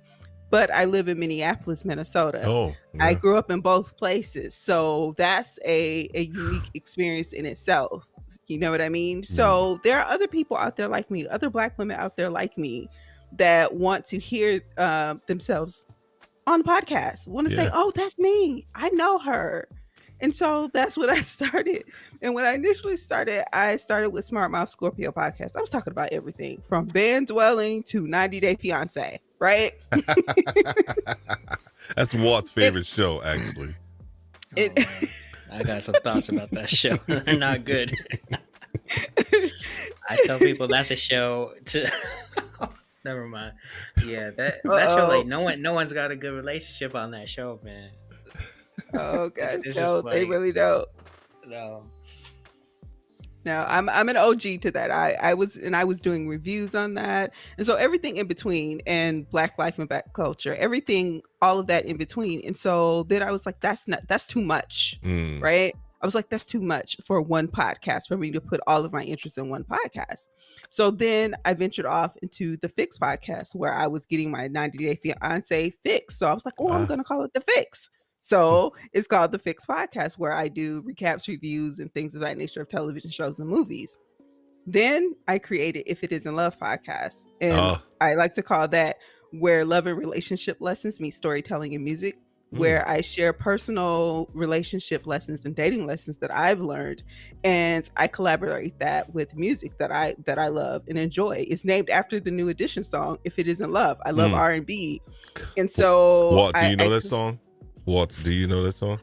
But I live in Minneapolis, Minnesota. Oh, yeah. I grew up in both places. So that's a unique experience in itself. You know what I mean? So there are other people out there like me, other Black women out there like me, that want to hear themselves on the podcast, want to say, Yeah. oh, that's me, I know her. And so that's what I started. And when I initially started, I started with Smart Mouth Scorpio podcast. I was talking about everything from band dwelling to 90 Day Fiance, right? That's Walt's It, favorite show, actually. it, Oh, man. I got some thoughts about that show. They're not good. I tell people that's a show to. Never mind. Yeah, that show, like no one's got a good relationship on that show, man. oh gosh, It's no, just they like really don't. no. No, I'm an OG to that. I was doing reviews on that, and so everything in between, and Black life and Black culture, everything, all of that in between. And so then I was like, that's too much, right? I was like, that's too much for one podcast for me to put all of my interests in one podcast. So then I ventured off into the Fix podcast, where I was getting my 90 Day Fiance fix. So I was like, oh, I'm gonna call it the Fix. So it's called the Fix Podcast, where I do recaps, reviews, and things of that nature of television shows and movies. Then I created If It Isn't Love podcast, and I like to call that where love and relationship lessons meet storytelling and music, where I share personal relationship lessons and dating lessons that I've learned, and I collaborate that with music that I love and enjoy. It's named after the New Edition song If It Isn't Love. I love R&B, and so Walt, do you know that song? Walt, do you know that song?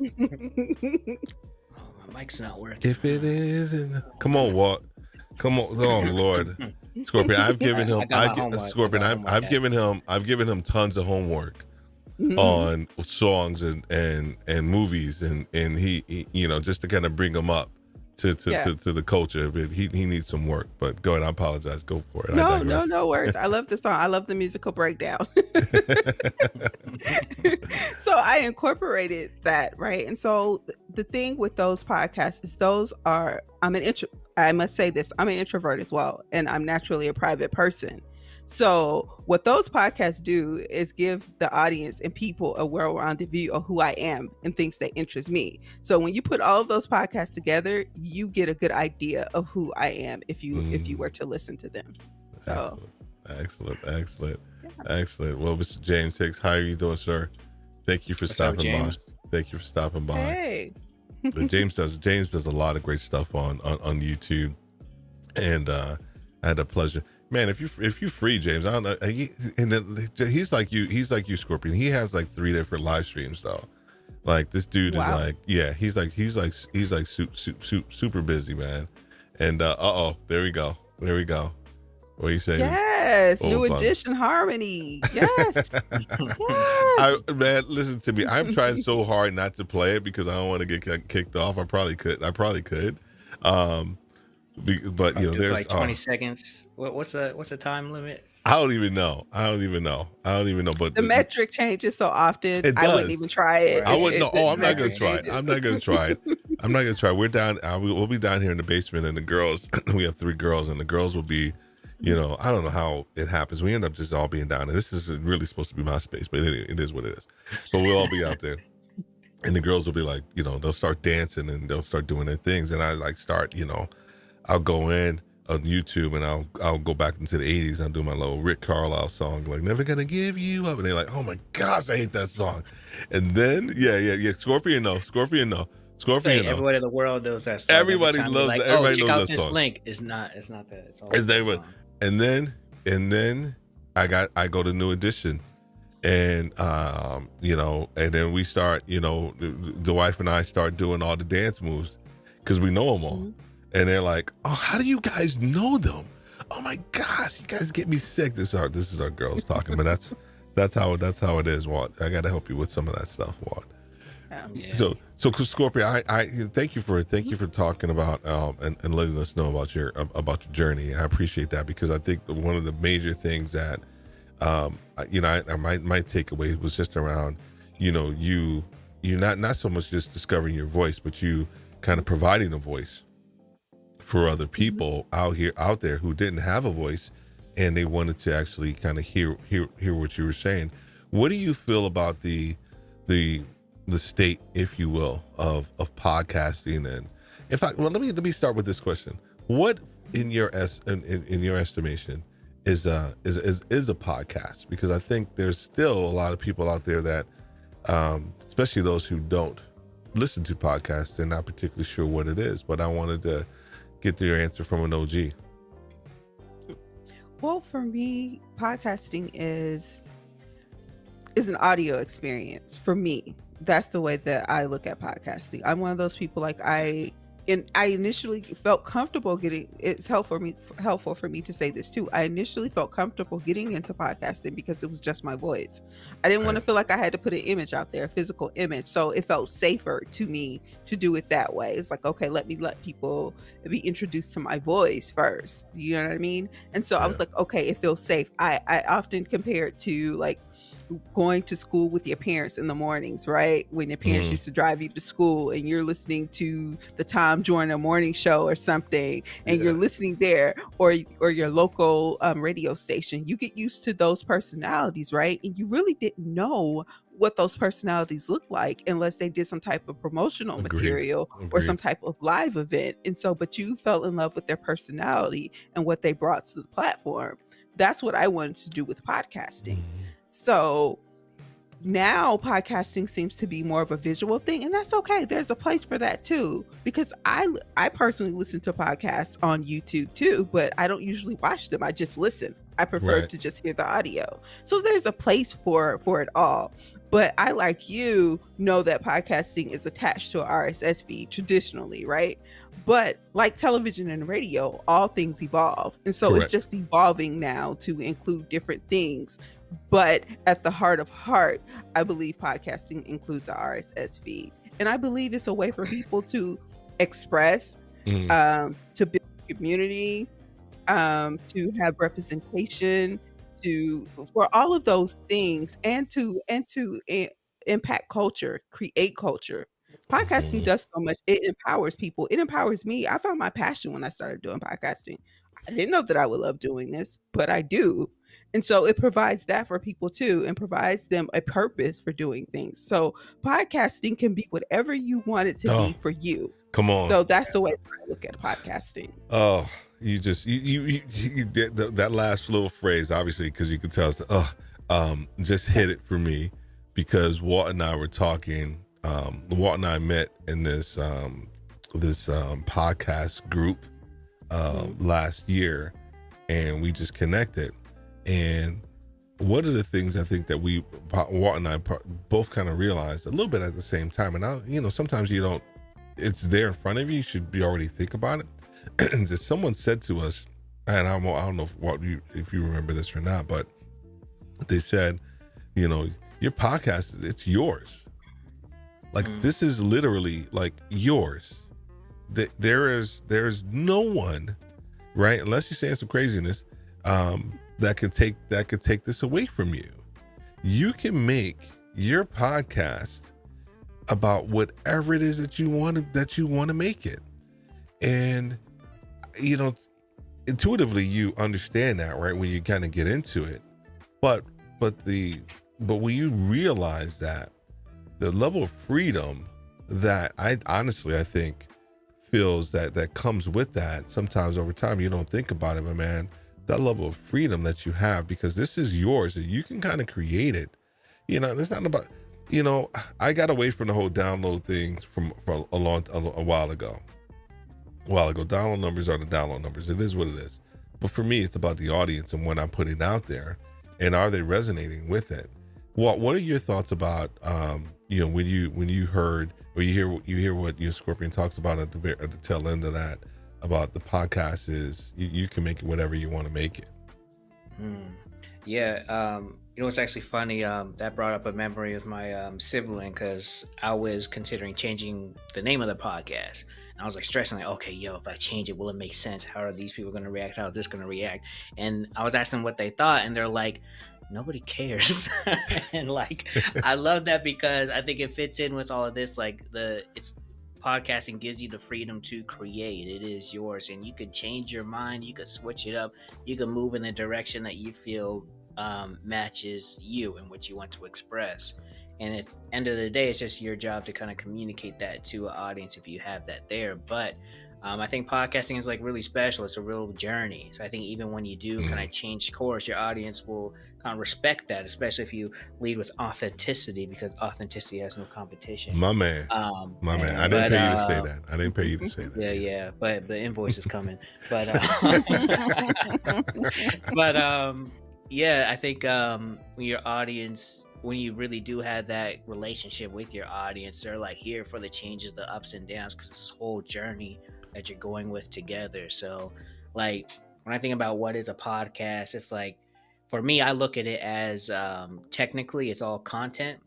Oh, my mic's not working. If it isn't, come on, Walt. Come on, oh Lord, Scorpion. I've given him. Scorpion. I've given him tons of homework on songs and movies, and he you know, just to kind of bring him up to the culture. But he needs some work. But go ahead. I apologize. Go for it. No worries. I love the song. I love the musical breakdown. So I incorporated that, right? And so the thing with those podcasts is I must say this, I'm an introvert as well, and I'm naturally a private person. So what those podcasts do is give the audience and people a well-rounded view of who I am and things that interest me. So when you put all of those podcasts together, you get a good idea of who I am if you were to listen to them. So excellent. Yeah. Well, Mr. James Hicks, how are you doing, sir? Thank you for stopping by. Thank you for stopping by. Hey. But James does a lot of great stuff on YouTube, and I had a pleasure. Man, if you're free, James, I don't know. He's like you, Scorpion. He has like 3 different live streams though. Like this dude is like, yeah, he's like super busy, man. And there we go. What do you say? Yes, New Edition Harmony. Yes. Yes. Man, listen to me. I'm trying so hard not to play it because I don't want to get kicked off. I probably could. But you know, there's like 20 seconds. What's the time limit? I don't even know. But the metric changes so often. It does. I wouldn't even try it. I wouldn't know. I'm not gonna try it. I'm not gonna try. We're down. We'll be down here in the basement, and the girls. We have 3 girls, and the girls will be. You know, I don't know how it happens. We end up just all being down there. This is really supposed to be my space, but it is what it is. But we'll all be out there. And the girls will be like, you know, they'll start dancing and they'll start doing their things. And I like start, you know, I'll go in on YouTube and I'll go back into the 80s. I'll do my little Rick Carlisle song, like Never Gonna Give You Up. And they're like, oh my gosh, I hate that song. And then, yeah. Scorpion, no. Everybody in the world knows that song. Everybody loves that. Everybody knows that song. Link is not that. It's all And then I go to New Edition, and you know, and then we start, you know, the wife and I start doing all the dance moves because we know them all, and they're like, oh, how do you guys know them? Oh my gosh, you guys get me sick. This is our girls talking, but that's how it is, Walt. I got to help you with some of that stuff, Walt. Yeah. So Scorpio, I thank you for talking about and letting us know about your journey. I appreciate that because I think one of the major things that you know my takeaway was just around, you know, you not so much just discovering your voice, but you kind of providing a voice for other people out there who didn't have a voice and they wanted to actually kind of hear what you were saying. What do you feel about the state, if you will, of podcasting? And in fact, well, let me start with this question: what in your estimation is a podcast, because I think there's still a lot of people out there that, especially those who don't listen to podcasts, they're not particularly sure what it is. But I wanted to get your answer from an OG. Well, for me, podcasting is an audio experience. For me, that's the way that I look at podcasting. I'm one of those people, like, I initially felt comfortable getting, it's helpful for me to say this too. I initially felt comfortable getting into podcasting because it was just my voice. I didn't want to Right. feel like I had to put an image out there, a physical image. So it felt safer to me to do it that way. It's like, okay, let people be introduced to my voice first. You know what I mean? And so I was Yeah. like, okay, it feels safe. I often compare it to, like, going to school with your parents in the mornings, right? When your parents Mm, used to drive you to school and you're listening to the Tom Joyner morning show or something, and you're yeah. listening there, or your local radio station. You get used to those personalities, right? And you really didn't know what those personalities look like unless they did some type of promotional Agreed. material or some Agreed. type of live event. And so, but you fell in love with their personality and what they brought to the platform. That's what I wanted to do with podcasting. Mhm. So now podcasting seems to be more of a visual thing, and that's okay. There's a place for that too, because I personally listen to podcasts on YouTube too, but I don't usually watch them. I just listen. I prefer Right. to just hear the audio. So there's a place for it all. But I, like you, know that podcasting is attached to a RSS feed traditionally, right? But like television and radio, all things evolve. And so it's Correct. just evolving now to include different things. But at the heart of heart, I believe podcasting includes the RSS feed. And I believe it's a way for people to express, Mm, to build community, to have representation, to for all of those things, and to impact culture, create culture. Podcasting mhm. does so much. It empowers people. It empowers me. I found my passion when I started doing podcasting. I didn't know that I would love doing this, but I do. And so it provides that for people too, and provides them a purpose for doing things. So podcasting can be whatever you want it to be Oh, for you. come on. So that's the way I look at podcasting. Oh, you just you did that last little phrase, obviously, because you could tell us. Just hit it for me, because Walt and I were talking. Walt and I met in this podcast group Mhm. last year, and we just connected. And one of the things I think that Walt and I both kind of realized a little bit at the same time, and sometimes you don't. It's there in front of you. You should be already think about it. And that someone said to us, and I don't know if you remember this or not, but they said, your podcast, it's yours. Like, Mm. this is literally like yours. There's no one, right? Unless you're saying some craziness, that could take this away from you. You can make your podcast about whatever it is that you want to make it. And you know, intuitively you understand that, right? When you kind of get into it. But when you realize that the level of freedom that I think feels that comes with that, sometimes over time you don't think about it, but man, that level of freedom that you have, because this is yours and you can kind of create it. It's not about, I got away from the whole download thing for a while ago. Download numbers are the download numbers. It is what it is. But for me, it's about the audience and what I'm putting out there, and are they resonating with it? What are your thoughts about when you heard, or you hear what Scorpion talks about at the tail end of that, about the podcast is you can make it whatever you want to make it. Yeah, it's actually funny. That brought up a memory of my sibling, because I was considering changing the name of the podcast. And I was like stressing, like, okay, if I change it, will it make sense? How are these people going to react? How is this going to react? And I was asking what they thought, and they're like, nobody cares. And like, I love that, because I think it fits in with all of this. Like, it's podcasting gives you the freedom to create. It is yours, and you could change your mind. You could switch it up. You can move in the direction that you feel matches you and what you want to express. And at the end of the day, it's just your job to kind of communicate that to an audience if you have that there. But I think podcasting is like really special. It's a real journey. So I think even when you do kind of change course, your audience will kind of respect that, especially if you lead with authenticity, because authenticity has no competition. My man. My man. I didn't But pay you to say that. I didn't pay you to say that. yeah, either. yeah, but the invoice is coming. But yeah, I think when your audience, when you really do have that relationship with your audience, they're like here for the changes, the ups and downs, because it's this whole journey that you're going with together. So, like, when I think about what is a podcast, it's like, for me, I look at it as technically it's all content.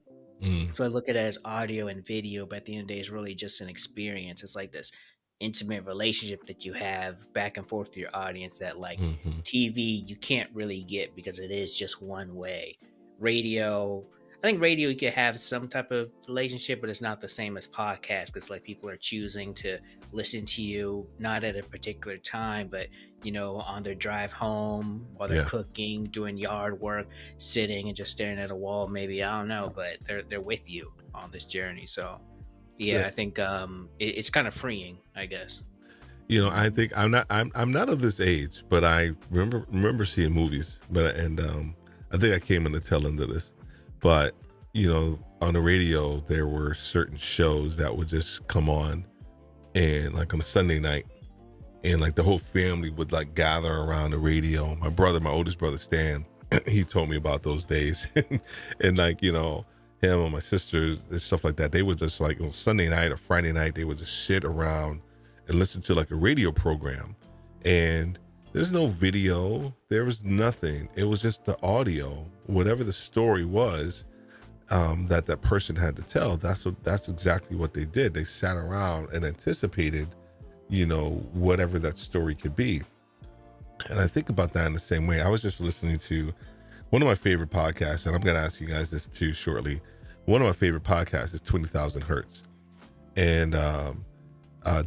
So I look at it as audio and video, but at the end of the day, it's really just an experience. It's like this intimate relationship that you have back and forth to your audience that, like, TV, you can't really get because it is just one way. Radio, I think radio, you can have some type of relationship, but it's not the same as podcast, because like people are choosing to listen to you not at a particular time, but on their drive home while they're cooking, doing yard work, sitting and just staring at a wall, maybe, I don't know, but they're with you on this journey. So I think it's kind of freeing, I guess. I think I'm not of this age, but I remember seeing movies, and I think I came in the tail end of this, but on the radio there were certain shows that would just come on, and like on a Sunday night, and like the whole family would like gather around the radio. My oldest brother Stan, he told me about those days, and like him and my sisters and stuff like that. They would just like on Sunday night or Friday night, they would just sit around and listen to like a radio program, and there's no video, there was nothing. It was just the audio, whatever the story was that person had to tell. That's exactly what they did. They sat around and anticipated, whatever that story could be. And I think about that in the same way. I was just listening to one of my favorite podcasts, and I'm going to ask you guys this too shortly. One of my favorite podcasts is 20,000 Hertz. And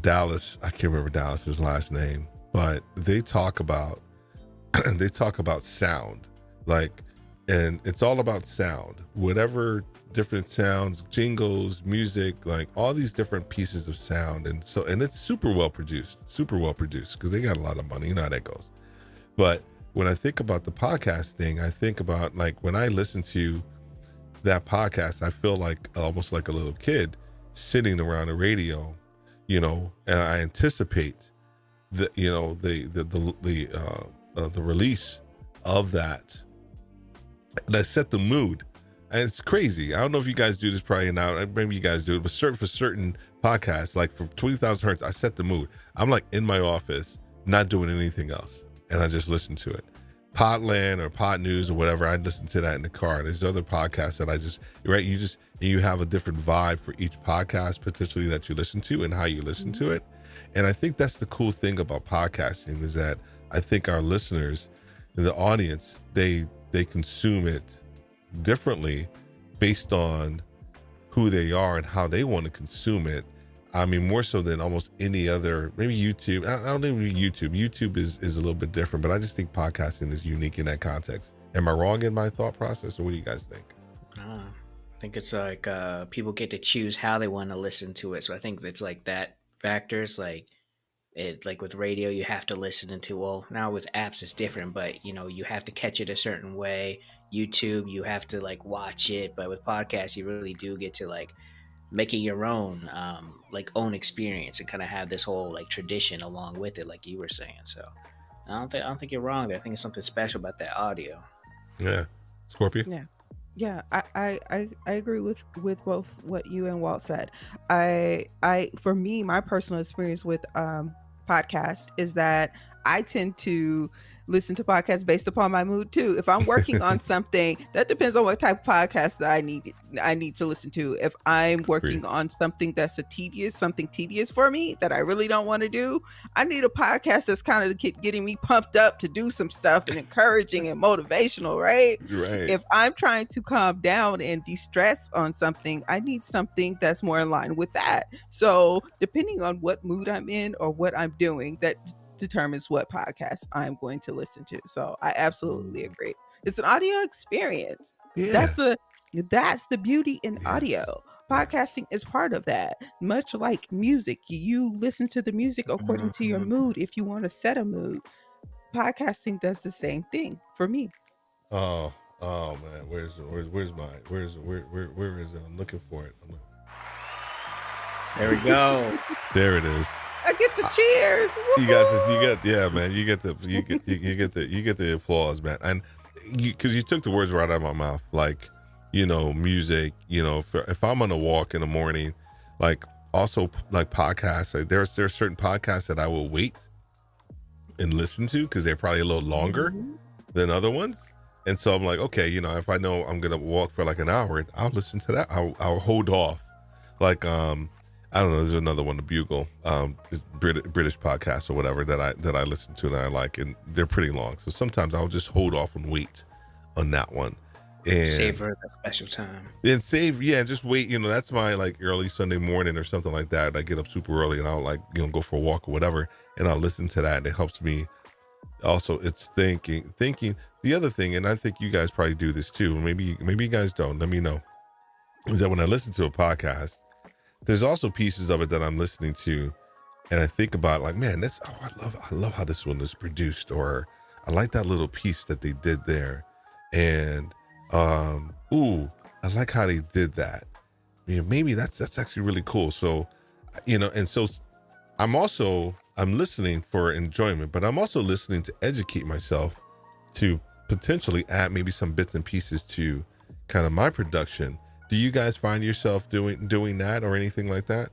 Dallas, I can't remember Dallas's last name, but they talk about sound, like, and it's all about sound, whatever different sounds, jingles, music, like all these different pieces of sound. And it's super well produced because they got a lot of money. You know how that goes. But when I think about the podcast thing, I think about like when I listen to that podcast, I feel like almost like a little kid sitting around the radio, and I anticipate the release of that. That set the mood, and it's crazy. I don't know if you guys do this, probably not. Maybe you guys do it, but for certain podcasts, like for 20,000 Hertz, I set the mood. I'm like in my office, not doing anything else, and I just listen to it. Podland or Pod News or whatever, I listen to that in the car. There's other podcasts that I just you have a different vibe for each podcast potentially that you listen to and how you listen to it. And I think that's the cool thing about podcasting, is that I think our listeners, the audience, they consume it differently based on who they are and how they want to consume it. I mean, more so than almost any other, maybe YouTube. I don't think YouTube. YouTube is a little bit different, but I just think podcasting is unique in that context. Am I wrong in my thought process, or what do you guys think? I think it's like people get to choose how they want to listen to it. So I think it's like that factors, like with radio, you have to listen into, well, now with apps it's different, but you have to catch it a certain way. YouTube, you have to like watch it, but with podcasts, you really do get to like make it your own, own experience, and kind of have this whole like tradition along with it, like you were saying. So I don't think you're wrong there. I think it's something special about that audio. Yeah, Scorpio. Yeah, I agree with both what you and Walt said. For me, my personal experience with podcast is that I tend to listen to podcasts based upon my mood too. If I'm working on something, that depends on what type of podcast that I need to listen to. If I'm working on something that's something tedious for me that I really don't want to do, I need a podcast that's kind of getting me pumped up to do some stuff and encouraging and motivational, right? Right. If I'm trying to calm down and de-stress on something, I need something that's more in line with that. So depending on what mood I'm in or what I'm doing, that determines what podcast I'm going to listen to. So I absolutely agree. It's an audio experience. Yeah. That's the beauty in Yes. audio. Yes. Podcasting is part of that. Much like music, you listen to the music according to your mood if you want to set a mood. Podcasting does the same thing for me. Oh man, where is it? I'm looking for it. There we go. There it is. I get the cheers. Yeah, man. You get the applause, man. And because you took the words right out of my mouth, like, music. If I'm on a walk in the morning, like, also like podcasts. Like, there's certain podcasts that I will wait and listen to because they're probably a little longer than other ones. And so I'm like, okay, if I know I'm gonna walk for like an hour, I'll listen to that. I'll hold off. Like, I don't know. There's another one, The Bugle, British podcast or whatever that I listen to and I like, and they're pretty long. So sometimes I'll just hold off and wait on that one, and savor the special time. And just wait. That's my like early Sunday morning or something like that. I get up super early and I'll like go for a walk or whatever, and I'll listen to that. And it helps me. Also, it's thinking. The other thing, and I think you guys probably do this too. Maybe you guys don't. Let me know. Is that when I listen to a podcast, there's also pieces of it that I'm listening to, and I think about like, man, I love how this one is produced, or I like that little piece that they did there, and I like how they did that. Maybe that's actually really cool. So, and so I'm listening for enjoyment, but I'm also listening to educate myself to potentially add maybe some bits and pieces to kind of my production. Do you guys find yourself doing that or anything like that?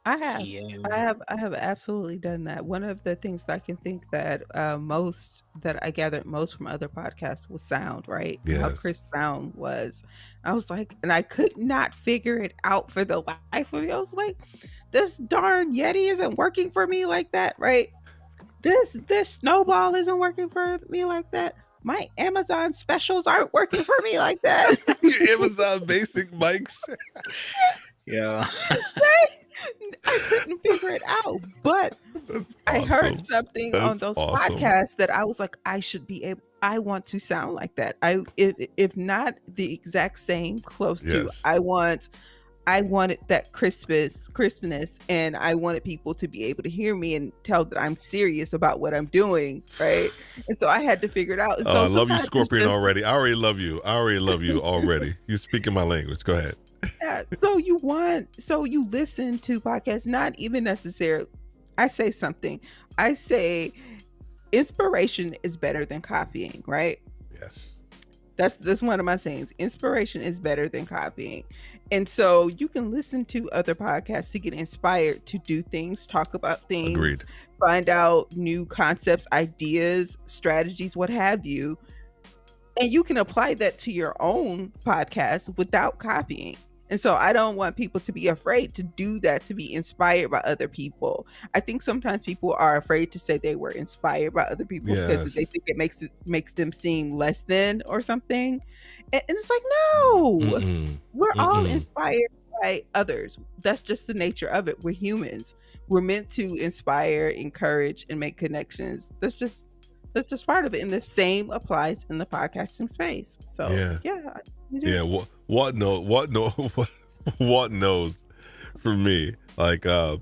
I have. Yeah. I have absolutely done that. One of the things that I can think that that I gathered most from other podcasts was sound, right? Yes. How crisp sound was. I was like, and I could not figure it out for the life of me. I was like, this darn Yeti isn't working for me like that, right? This snowball isn't working for me like that. My Amazon specials aren't working for me like that. Your Amazon basic mics. Yeah. I couldn't figure it out, but That's I awesome. heard something on That's those awesome. podcasts that I was like, I want to sound like that. If not the exact same, close to. Yes. I wanted that crispness, and I wanted people to be able to hear me and tell that I'm serious about what I'm doing, right? And so I had to figure it out. And so I love you, sometimes it's Scorpion, just- already. I already love you already. You're speaking my language. Go ahead. Yeah, so you listen to podcasts, not even necessarily. I say something. I say inspiration is better than copying, right? Yes. That's one of my sayings. Inspiration is better than copying. And so you can listen to other podcasts to get inspired to do things, talk about things, Agreed. find out new concepts, ideas, strategies, what have you. And you can apply that to your own podcast without copying. And so I don't want people to be afraid to do that, to be inspired by other people. I think sometimes people are afraid to say they were inspired by other people because they Yes. think it makes them seem less than or something. And it's like, no, Mm-mm. we're all Mm-mm. inspired by others. That's just the nature of it. We're humans. We're meant to inspire, encourage, and make connections. That's just part of it. And the same applies in the podcasting space. So Yeah. you do. Yeah. What knows for me, like, I'll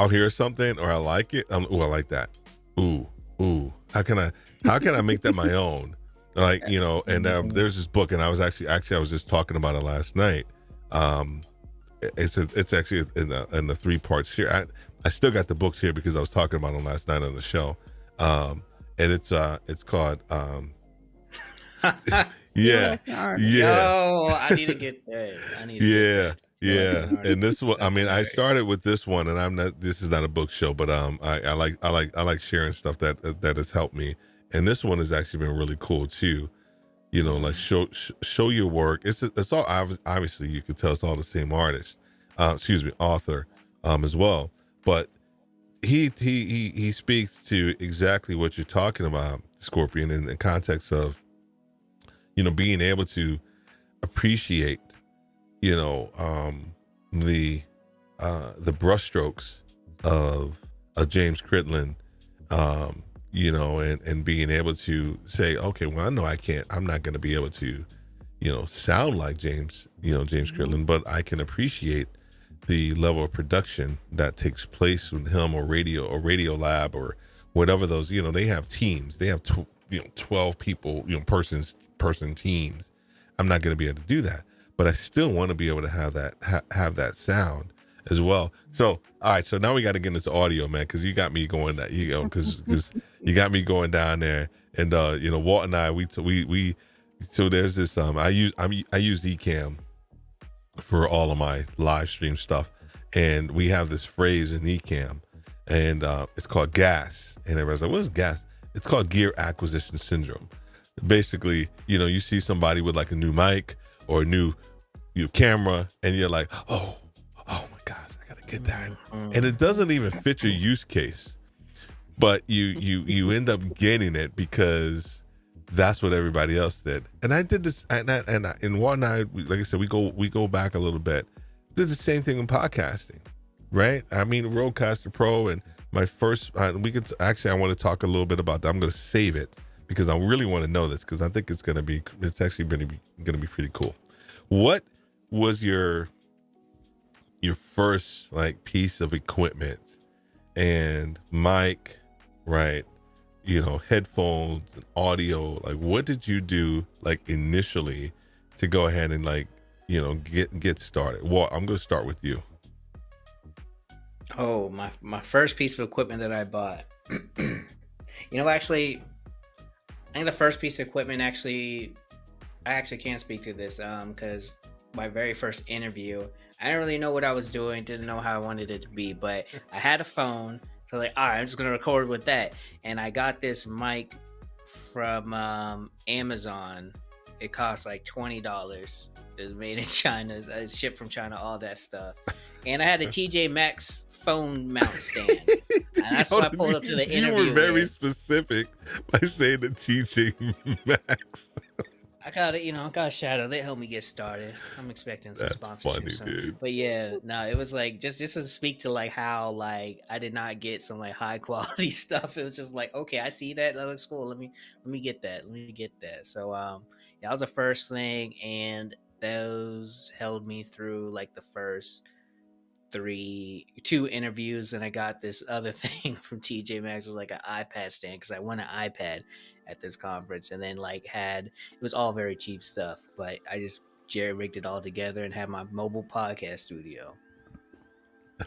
hear something or I like it. I like that. Ooh. How can I make that my own? Like, and there's this book, and I was actually I was just talking about it last night. It's actually in the 3-part series. I still got the books here because I was talking about them last night on the show. And it's called yeah. Yo, I need to get that. Yeah. And this one, I mean, I started with this one, and this is not a book show, but I like sharing stuff that has helped me. And this one has actually been really cool too. Like show your work. It's all obviously you can tell it's all the same artist, author, as well. But he speaks to exactly what you're talking about, Scorpion, in the context of, being able to appreciate, the brushstrokes of James Cridland, and being able to say, okay, well, I know I'm not going to be able to sound like James Critland, but I can appreciate the level of production that takes place with him, or Radio Lab, or whatever those. They have teams. They have 12 people, person teams. I'm not going to be able to do that, but I still want to be able to have that sound as well. So, all right. So now we got to get into audio, man, because you got me going. Because you got me going down there, and Walt and I, we. So there's this. I use Ecamm for all of my live stream stuff, and we have this phrase in Ecamm, and it's called gas. And everybody's like, "What is gas?" It's called gear acquisition syndrome. Basically, you see somebody with like a new mic or a new camera, and you're like, oh my gosh, I gotta get that. And it doesn't even fit your use case, but you end up getting it because that's what everybody else did. And I did this, and Walt and I, like I said, we go back a little bit. Did the same thing in podcasting, right? I mean, Rodecaster Pro, and my first. I want to talk a little bit about that. I'm going to save it because I really want to know this, because I think it's actually going to be pretty cool. What was your first like piece of equipment and mic, right? Headphones and audio. Like, what did you do like initially to go ahead and like, get started? Well, I'm going to start with you. Oh, my first piece of equipment that I bought. Actually, I think the first piece of equipment I actually can't speak to this because my very first interview, I didn't really know what I was doing, didn't know how I wanted it to be, but I had a phone, so like, all right, I'm just gonna record with that, and I got this mic from Amazon. It cost like $20. It was made in China, it's shipped from China, all that stuff, and I had a TJ Maxx phone mount stand. And that's what I pulled up to the interview. You were very specific by saying the TJ Maxx. I got it, I got a shadow. They helped me get started. I'm expecting some sponsorship. Funny, dude. But yeah, no, it was like just to speak to like how like I did not get some like high quality stuff. It was just like, okay, I see that looks cool. Let me get that. So yeah, that was the first thing, and those held me through like the first 2 interviews, and I got this other thing from TJ Maxx. It was like an iPad stand because I won an iPad at this conference, and then like it was all very cheap stuff, but I just jerry rigged it all together and had my mobile podcast studio.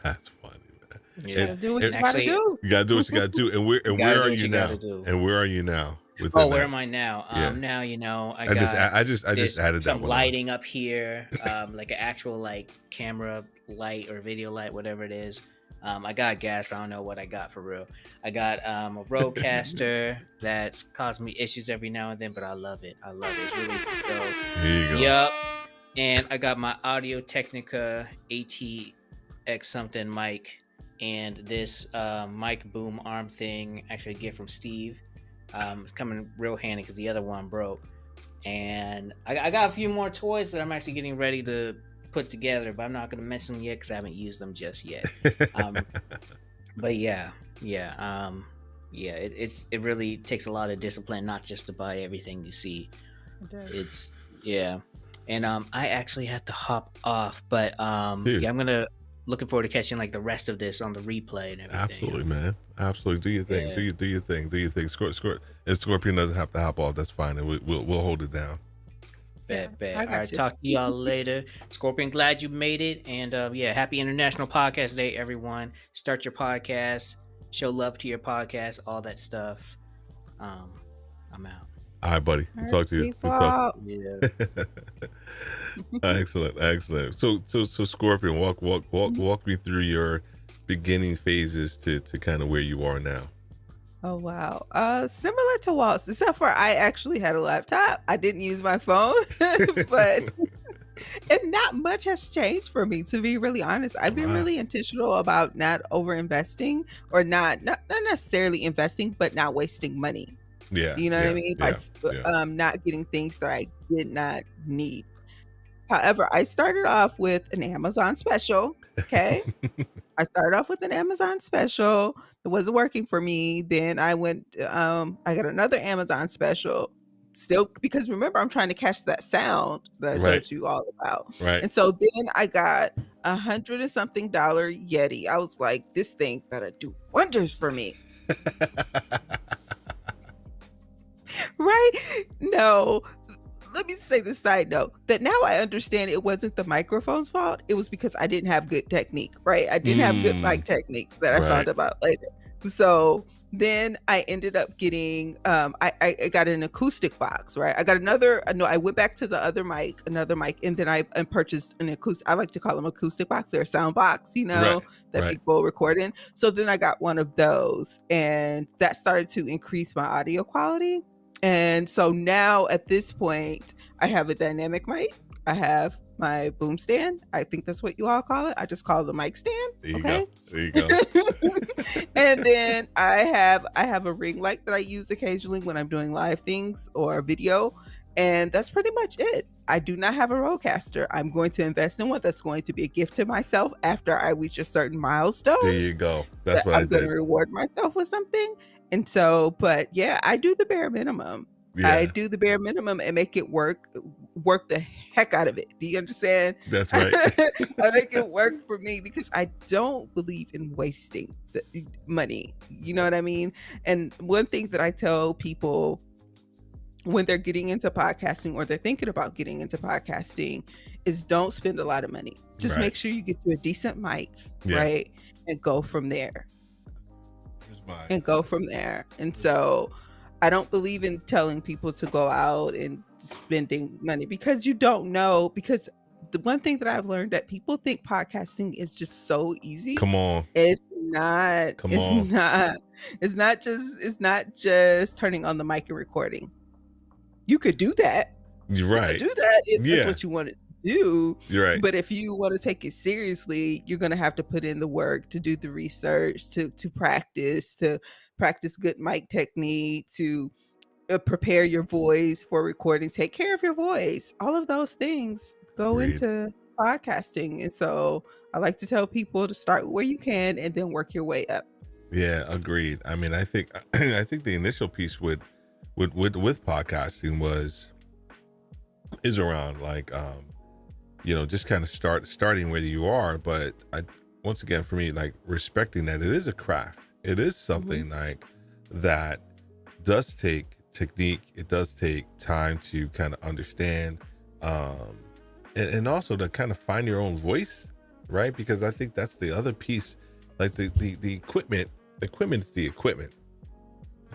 That's funny, man. Yeah, You gotta do what you gotta do. You gotta do what you gotta do. And where are you now? And where are you now? Where am I now? Yeah. Now I just added some that lighting up here, like an actual like camera light or video light, whatever it is. I got gas, but I don't know what I got for real. I got a Rodecaster that's caused me issues every now and then, but I love it. It's really dope. Here you go. Yep. And I got my Audio Technica ATX something mic, and this mic boom arm thing actually a gift from Steve. It's coming real handy because the other one broke. And I got a few more toys that I'm actually getting ready to put together, but I'm not going to mention them yet because I haven't used them just yet. But yeah, it really takes a lot of discipline, not just to buy everything you see. It's and I actually had to hop off, but Dude. yeah, I'm looking forward to catching like the rest of this on the replay and everything. Absolutely, man. Absolutely. Do your thing. Yeah. Do your thing. If Scorpion doesn't have to hop off, that's fine, and we'll hold it down. Bet. I All got right, you. talk to y'all later. Scorpion, glad you made it. And happy International Podcast Day, everyone. Start your podcast, show love to your podcast, all that stuff. I'm out. All right, buddy. We'll talk to you. Peace We'll talk. out. Yeah. Excellent. So Scorpion, walk me through your beginning phases to kind of where you are now. Oh wow. Similar to Walt's, except for I actually had a laptop. I didn't use my phone, but and not much has changed for me, to be really honest. I've been Wow. really intentional about not over investing, or not necessarily investing, but not wasting money. Yeah. You know what I mean? By yeah. not getting things that I did not need. However, I started off with an Amazon special. Okay. I started off with an Amazon special. It wasn't working for me. Then I went, I got another Amazon special. still, because remember, I'm trying to catch that sound that I Right. told you all about. Right. And so then I got $100 and something Yeti. I was like, this thing better do wonders for me. Right? No. Let me say the side note that now I understand it wasn't the microphone's fault. It was because I didn't have good technique, right? I didn't have good mic technique that I found about later. So then I ended up getting, I got an acoustic box, right? I got I went back to the another mic, and then I purchased an acoustic, I like to call them acoustic box. They're a sound box, that people record in. So then I got one of those, and that started to increase my audio quality. And so now at this point, I have a dynamic mic. I have my boom stand. I think that's what you all call it. I just call it the mic stand. There you okay? go. There you go. And then I have a ring light that I use occasionally when I'm doing live things or video. And that's pretty much it. I do not have a Rodecaster. I'm going to invest in one that's going to be a gift to myself after I reach a certain milestone. There you go. That's what I'm going to reward myself with something. And so, but yeah, I do the bare minimum. Yeah. I do the bare minimum and make it work the heck out of it. Do you understand? That's right. I make it work for me because I don't believe in wasting the money. You know what I mean? And one thing that I tell people when they're getting into podcasting or they're thinking about getting into podcasting is don't spend a lot of money. Just make sure you get you a decent mic, right? And go from there. And so I don't believe in telling people to go out and spending money because you don't know. Because the one thing that I've learned that people think podcasting is just so easy. Come on. It's not. It's not just turning on the mic and recording. You could do that. You're right. You could do that if that's what you want to do. You're right. But if you want to take it seriously, you're going to have to put in the work to do the research, to practice good mic technique, to prepare your voice for recording, take care of your voice. All of those things go into podcasting. And so I like to tell people to start where you can and then work your way up. Yeah, agreed. I mean, I think the initial piece with podcasting is around like just kind of starting where you are, but once again, for me, like respecting that it is a craft. It is something like that does take technique. It does take time to kind of understand, and also to kind of find your own voice, right? Because I think that's the other piece. Like the equipment is the equipment,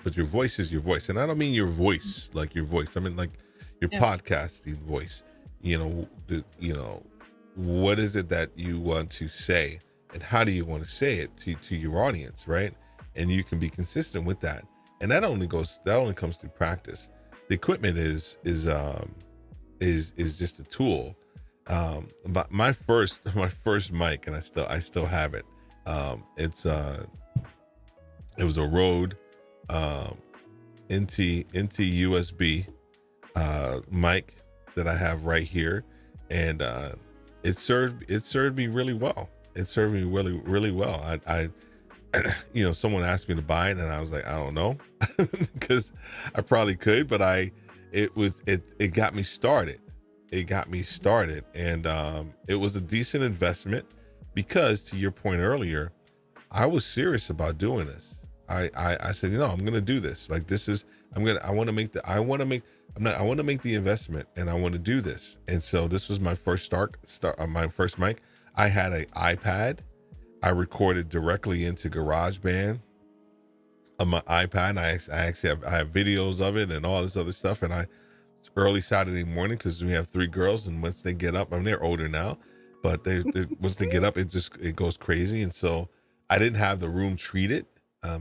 but your voice is your voice. And I don't mean your voice like your voice. I mean like your podcasting voice. What is it that you want to say, and how do you want to say it to your audience, right? And you can be consistent with that. And that only comes through practice. The equipment is just a tool. But my first mic, and I still have it. It was a Rode NT USB mic that I have right here, and it served me really well. It served me really, really well. I someone asked me to buy it, and I was like, I don't know, because I probably could, but it got me started. It got me started, and it was a decent investment because, to your point earlier, I was serious about doing this. I said, I'm going to do this. Like, I want to make the investment, and I want to do this. And so this was my first my first mic. I had an iPad. I recorded directly into GarageBand on my iPad. I have videos of it and all this other stuff. And it's early Saturday morning, because we have 3 girls, and once they get up, they're older now, but once they get up, it goes crazy. And so I didn't have the room treated.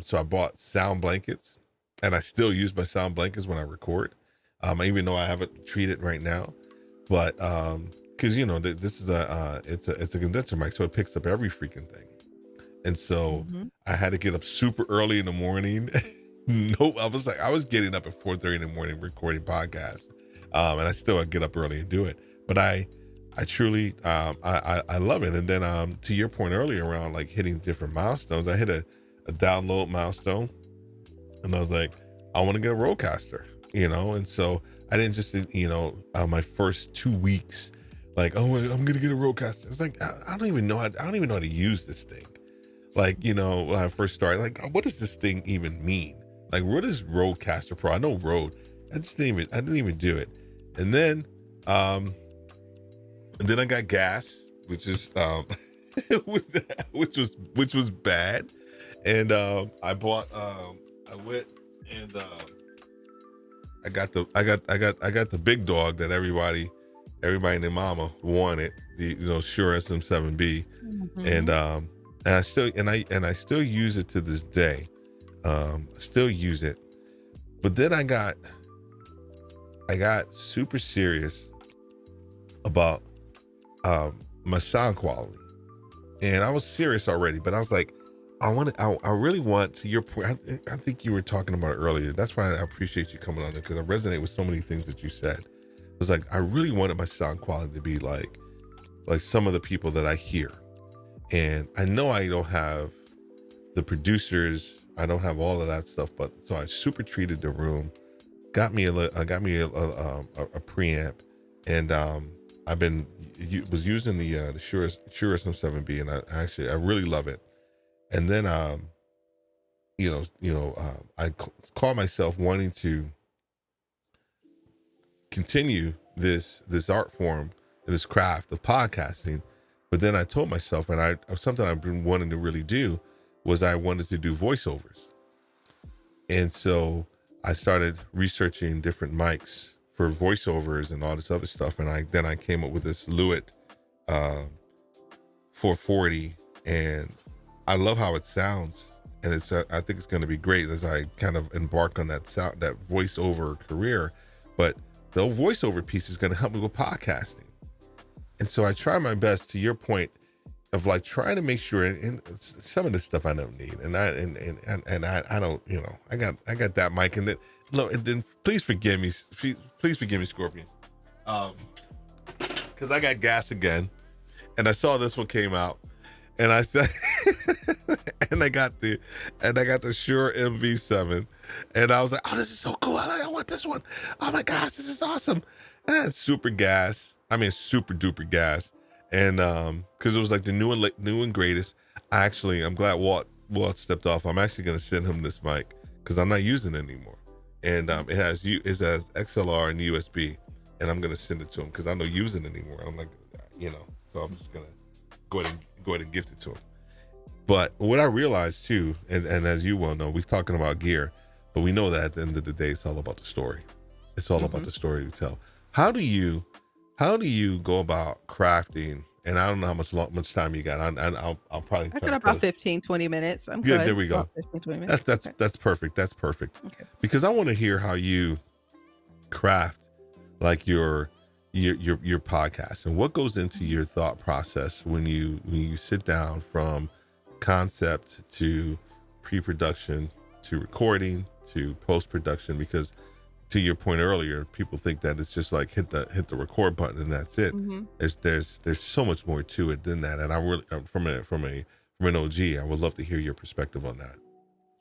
So I bought sound blankets, and I still use my sound blankets when I record. Even though I have it treated right now, but because this is it's a condenser mic, so it picks up every freaking thing. And so I had to get up super early in the morning. I was getting up at 4:30 in the morning recording podcasts, and I still get up early and do it. But I truly I love it. And then to your point earlier around like hitting different milestones, I hit a download milestone, and I was like, I want to get a Rodecaster. And so I didn't just, my first 2 weeks, like, oh, I'm gonna get a roadcaster. It's like I don't even know how to use this thing. Like, when I first started, like, what does this thing even mean? Like, what is Rodecaster Pro? I know Rode. I didn't even do it. And then I got gas, which is which was bad. And I went and I got the big dog that everybody and their mama wanted, the Shure SM7B. And I still use it to this day. Still use it. But then I got super serious about my sound quality. And I was serious already, but I was like, I really want, to your point, I think you were talking about it earlier. That's why I appreciate you coming on there, because I resonate with so many things that you said. It was like, I really wanted my sound quality to be like some of the people that I hear. And I know I don't have the producers, I don't have all of that stuff, but so I super treated the room, got me a preamp, and was using the Shure SM7B, and I really love it. And then I call myself wanting to continue this art form, this craft of podcasting. But then I told myself, and something I've been wanting to really do was I wanted to do voiceovers. And so I started researching different mics for voiceovers and all this other stuff. And then I came up with this Lewitt 440, and I love how it sounds. And I think it's going to be great as I kind of embark on that voiceover career. But the voiceover piece is going to help me with podcasting. And so I try my best, to your point, of like trying to make sure, and some of this stuff I don't need, and I don't, I got that mic, and then look, and then please forgive me, Scorpion, because I got gas again, and I saw this one came out, and I said, and I got the Shure MV7, and I was like, oh, this is so cool, I want this one, oh my gosh, this is awesome, and I had super duper gas. And because it was like the new and greatest. I'm glad Walt stepped off. I'm actually going to send him this mic because I'm not using it anymore. And it has XLR and USB, and I'm going to send it to him because I'm not using it anymore. I'm like, so I'm just going to go ahead and gift it to him. But what I realized too, and as you well know, we're talking about gear, but we know that at the end of the day, it's all about the story. It's all about the story to tell. How do you go about crafting? And I don't know how much time you got. I'll probably. I got about 15, 20 minutes. I'm good. There we go. 15, 20 minutes. That's perfect. That's perfect. Okay. Because I want to hear how you craft like your podcast, and what goes into your thought process when you sit down from concept to pre-production to recording to post-production. Because to your point earlier, people think that it's just like hit the record button and that's it. There's so much more to it than that. And I really, from an OG, I would love to hear your perspective on that.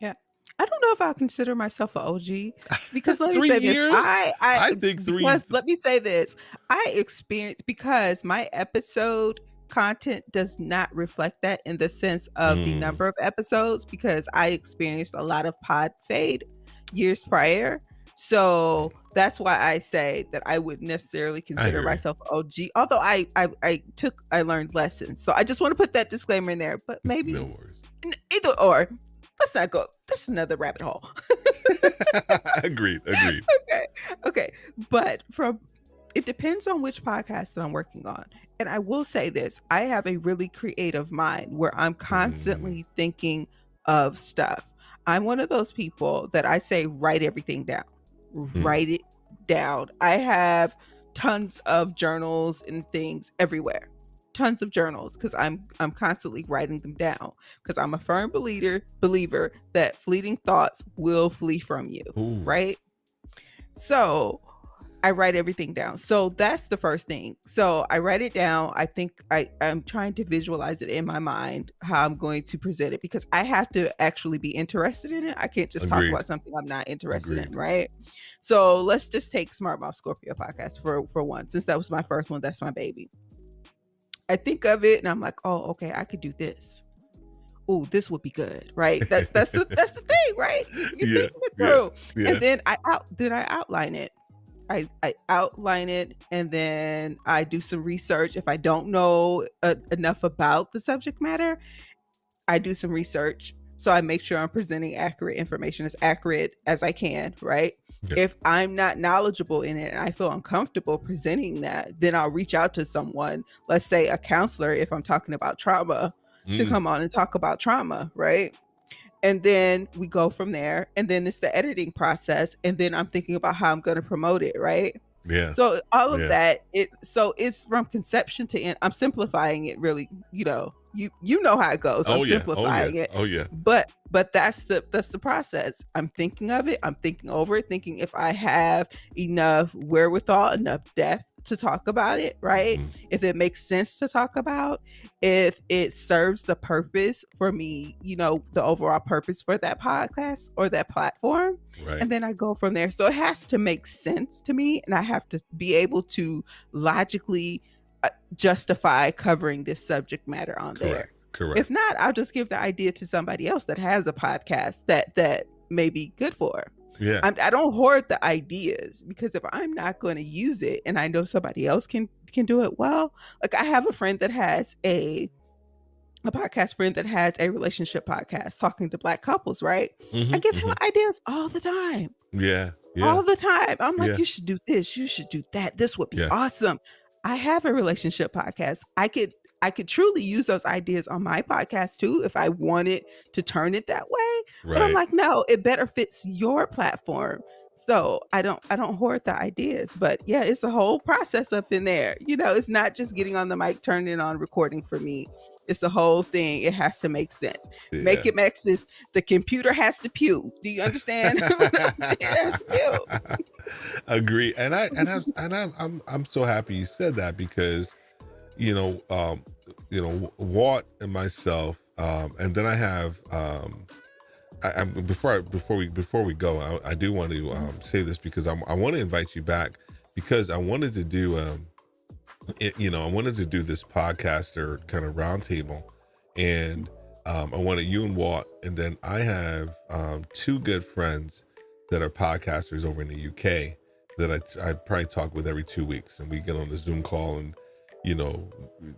Yeah, I don't know if I'll consider myself an OG, because let me 3 say years? this. I think 3. Let me say this. I experienced, because my episode content does not reflect that in the sense of the number of episodes, because I experienced a lot of pod fade years prior. So that's why I say that I wouldn't necessarily consider myself OG, although I learned lessons. So I just want to put that disclaimer in there, but maybe no worries. Either or. Let's not go. That's another rabbit hole. Agreed. Okay. But it depends on which podcast that I'm working on. And I will say this, I have a really creative mind where I'm constantly thinking of stuff. I'm one of those people that I say, write everything down. Write it down. I have tons of journals and things everywhere. Tons of journals, because I'm constantly writing them down, because I'm a firm believer that fleeting thoughts will flee from you. Right? So I write everything down. So that's the first thing. So I write it down. I think I'm trying to visualize it in my mind how I'm going to present it, because I have to actually be interested in it. I can't just talk Agreed. about something I'm not interested in, Agreed. right? So let's just take Smart Mouth Scorpio podcast for one, since that was my first one. That's my baby. I think of it and I'm like, oh, okay, I could do this. Oh, this would be good, right? That's the thing, right? You're Yeah. thinking it Yeah. through, Yeah. and then I outline it. I outline it, and then I do some research. If I don't know enough about the subject matter, I do some research. So I make sure I'm presenting accurate information, as accurate as I can, right? Yeah. If I'm not knowledgeable in it and I feel uncomfortable presenting that, then I'll reach out to someone, let's say a counselor, if I'm talking about trauma, to come on and talk about trauma, right? And then we go from there, and then it's the editing process, and then I'm thinking about how I'm going to promote it, right? Yeah. So all of Yeah. that, it's from conception to end. I'm simplifying it, really. You know how it goes. I'm simplifying it. Oh yeah. But that's the process. I'm thinking of it. I'm thinking over it, thinking if I have enough wherewithal, enough depth to talk about it, right? If it makes sense to talk about, if it serves the purpose for me, the overall purpose for that podcast or that platform. Right. And then I go from there. So it has to make sense to me, and I have to be able to logically justify covering this subject matter on there. Correct. If not, I'll just give the idea to somebody else that has a podcast that may be good for her. Yeah. I don't hoard the ideas, because if I'm not going to use it and I know somebody else can do it well, like I have a friend that has a podcast friend that has a relationship podcast talking to Black couples, right? I give him ideas all the time. Yeah. All the time. I'm like, Yeah. you should do this, you should do that. This would be Yeah. awesome. I have a relationship podcast. I could truly use those ideas on my podcast too, if I wanted to turn it that way. But I'm like, no, it better fits your platform. So I don't hoard the ideas. But yeah, it's a whole process up in there. It's not just getting on the mic, turning it on, recording for me. It's the whole thing. It has to make sense. Yeah. Make it make sense. The computer has to pew. Do you understand? It has to pew. Agree. And I'm so happy you said that, because Walt and myself, and then I have before we go, I do want to say this, because I want to invite you back, because I wanted to do I wanted to do this podcaster kind of roundtable, and I wanted you and Walt, and then I have two good friends that are podcasters over in the UK that I probably talk with every 2 weeks, and we get on the Zoom call, and the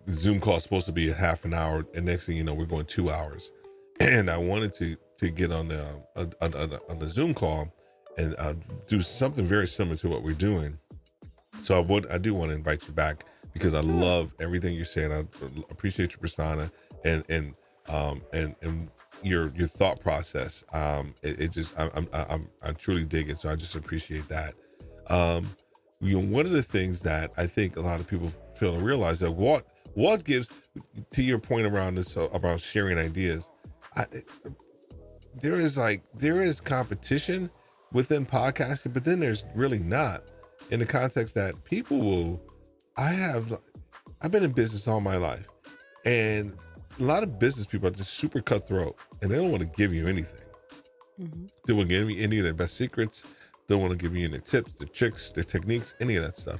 Zoom call is supposed to be a half an hour, and next thing you know, we're going 2 hours. And I wanted to get on the Zoom call and do something very similar to what we're doing. So I do want to invite you back, because I love everything you're saying. I appreciate your persona and your thought process. It just I truly dig it. So I just appreciate that. One of the things that I think a lot of people fail to realize, that Walt gives, to your point around this, about sharing ideas, there is competition within podcasting, but then there's really not, in the context that I've been in business all my life, and a lot of business people are just super cutthroat, and they don't want to give you anything. They won't give you any of their best secrets. They don't want to give you any tips, the tricks, the techniques, any of that stuff.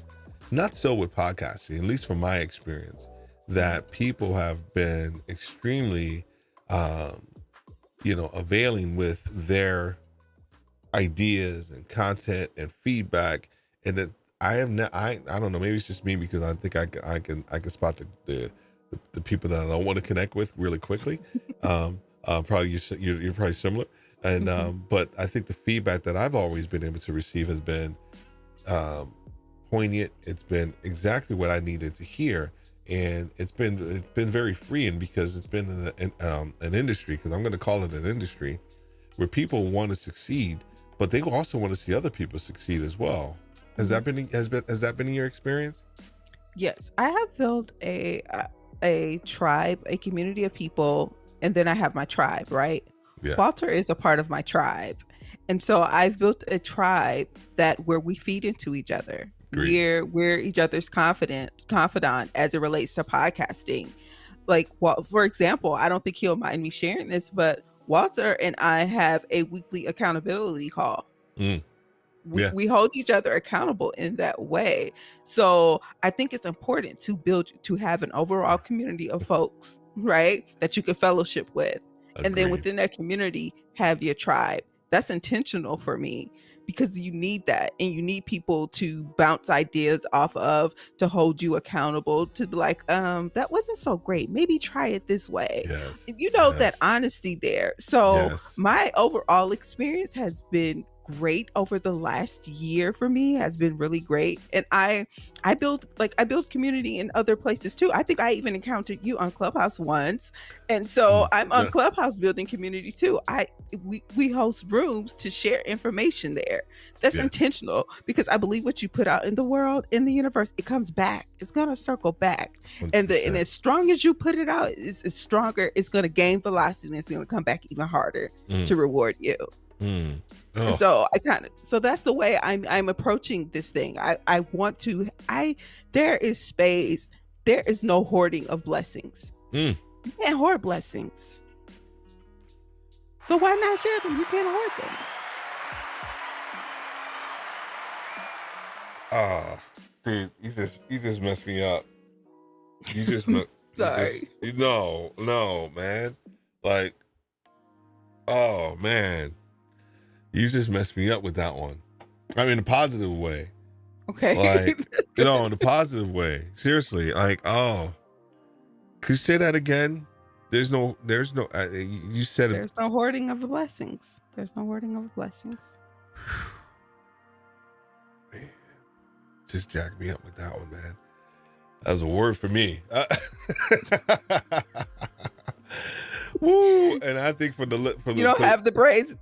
Not so with podcasting, at least from my experience, that people have been extremely, availing with their ideas and content and feedback. And that I don't know, maybe it's just me, because I think I can spot the people that I don't want to connect with really quickly. Probably you're probably similar. And but I think the feedback that I've always been able to receive has been poignant. It's been exactly what I needed to hear, and it's been very freeing, because it's been an industry, because I'm going to call it an industry, where people want to succeed, but they also want to see other people succeed as well. Has that been your experience? Yes, I have built a tribe, a community of people, and then I have my tribe, right? Yeah. Walter is a part of my tribe, And so I've built a tribe where we feed into each other. Great. We're each other's confidant as it relates to podcasting. Like, well, for example, I don't think he'll mind me sharing this, but Walter and I have a weekly accountability call. Mm. Yeah. We hold each other accountable in that way. So I think it's important to have an overall community of folks, right, that you can fellowship with. And then Agreed. within that community, have your tribe. That's intentional for me, because you need that, and you need people to bounce ideas off of, to hold you accountable, to be like, that wasn't so great, maybe try it this way. Yes. That Yes. honesty there. So Yes. my overall experience has been great over the last year. For me, has been really great. And I build community in other places too. I think I even encountered you on Clubhouse once, and so I'm on Yeah. Clubhouse building community too. We host rooms to share information there. That's Yeah. intentional, because I believe what you put out in the world, in the universe, it comes back. It's gonna circle back. And 100%. as strong as you put it out, it's stronger. It's gonna gain velocity, and it's gonna come back even harder to reward you. Mm. And Oh. so that's the way I'm approaching this thing. I want to. There is space. There is no hoarding of blessings. You can't hoard blessings. So why not share them? You can't hoard them. Dude, you just messed me up. You just Sorry. no, man. Like, oh man, you just messed me up with that one. I mean, in a positive way. Okay. Like, in a positive way. Seriously, like, oh, could you say that again? There's no. You said There's no hoarding of the blessings. There's no hoarding of blessings. Man, just jacked me up with that one, man. That was a word for me. Woo! And I think for the You don't have the praise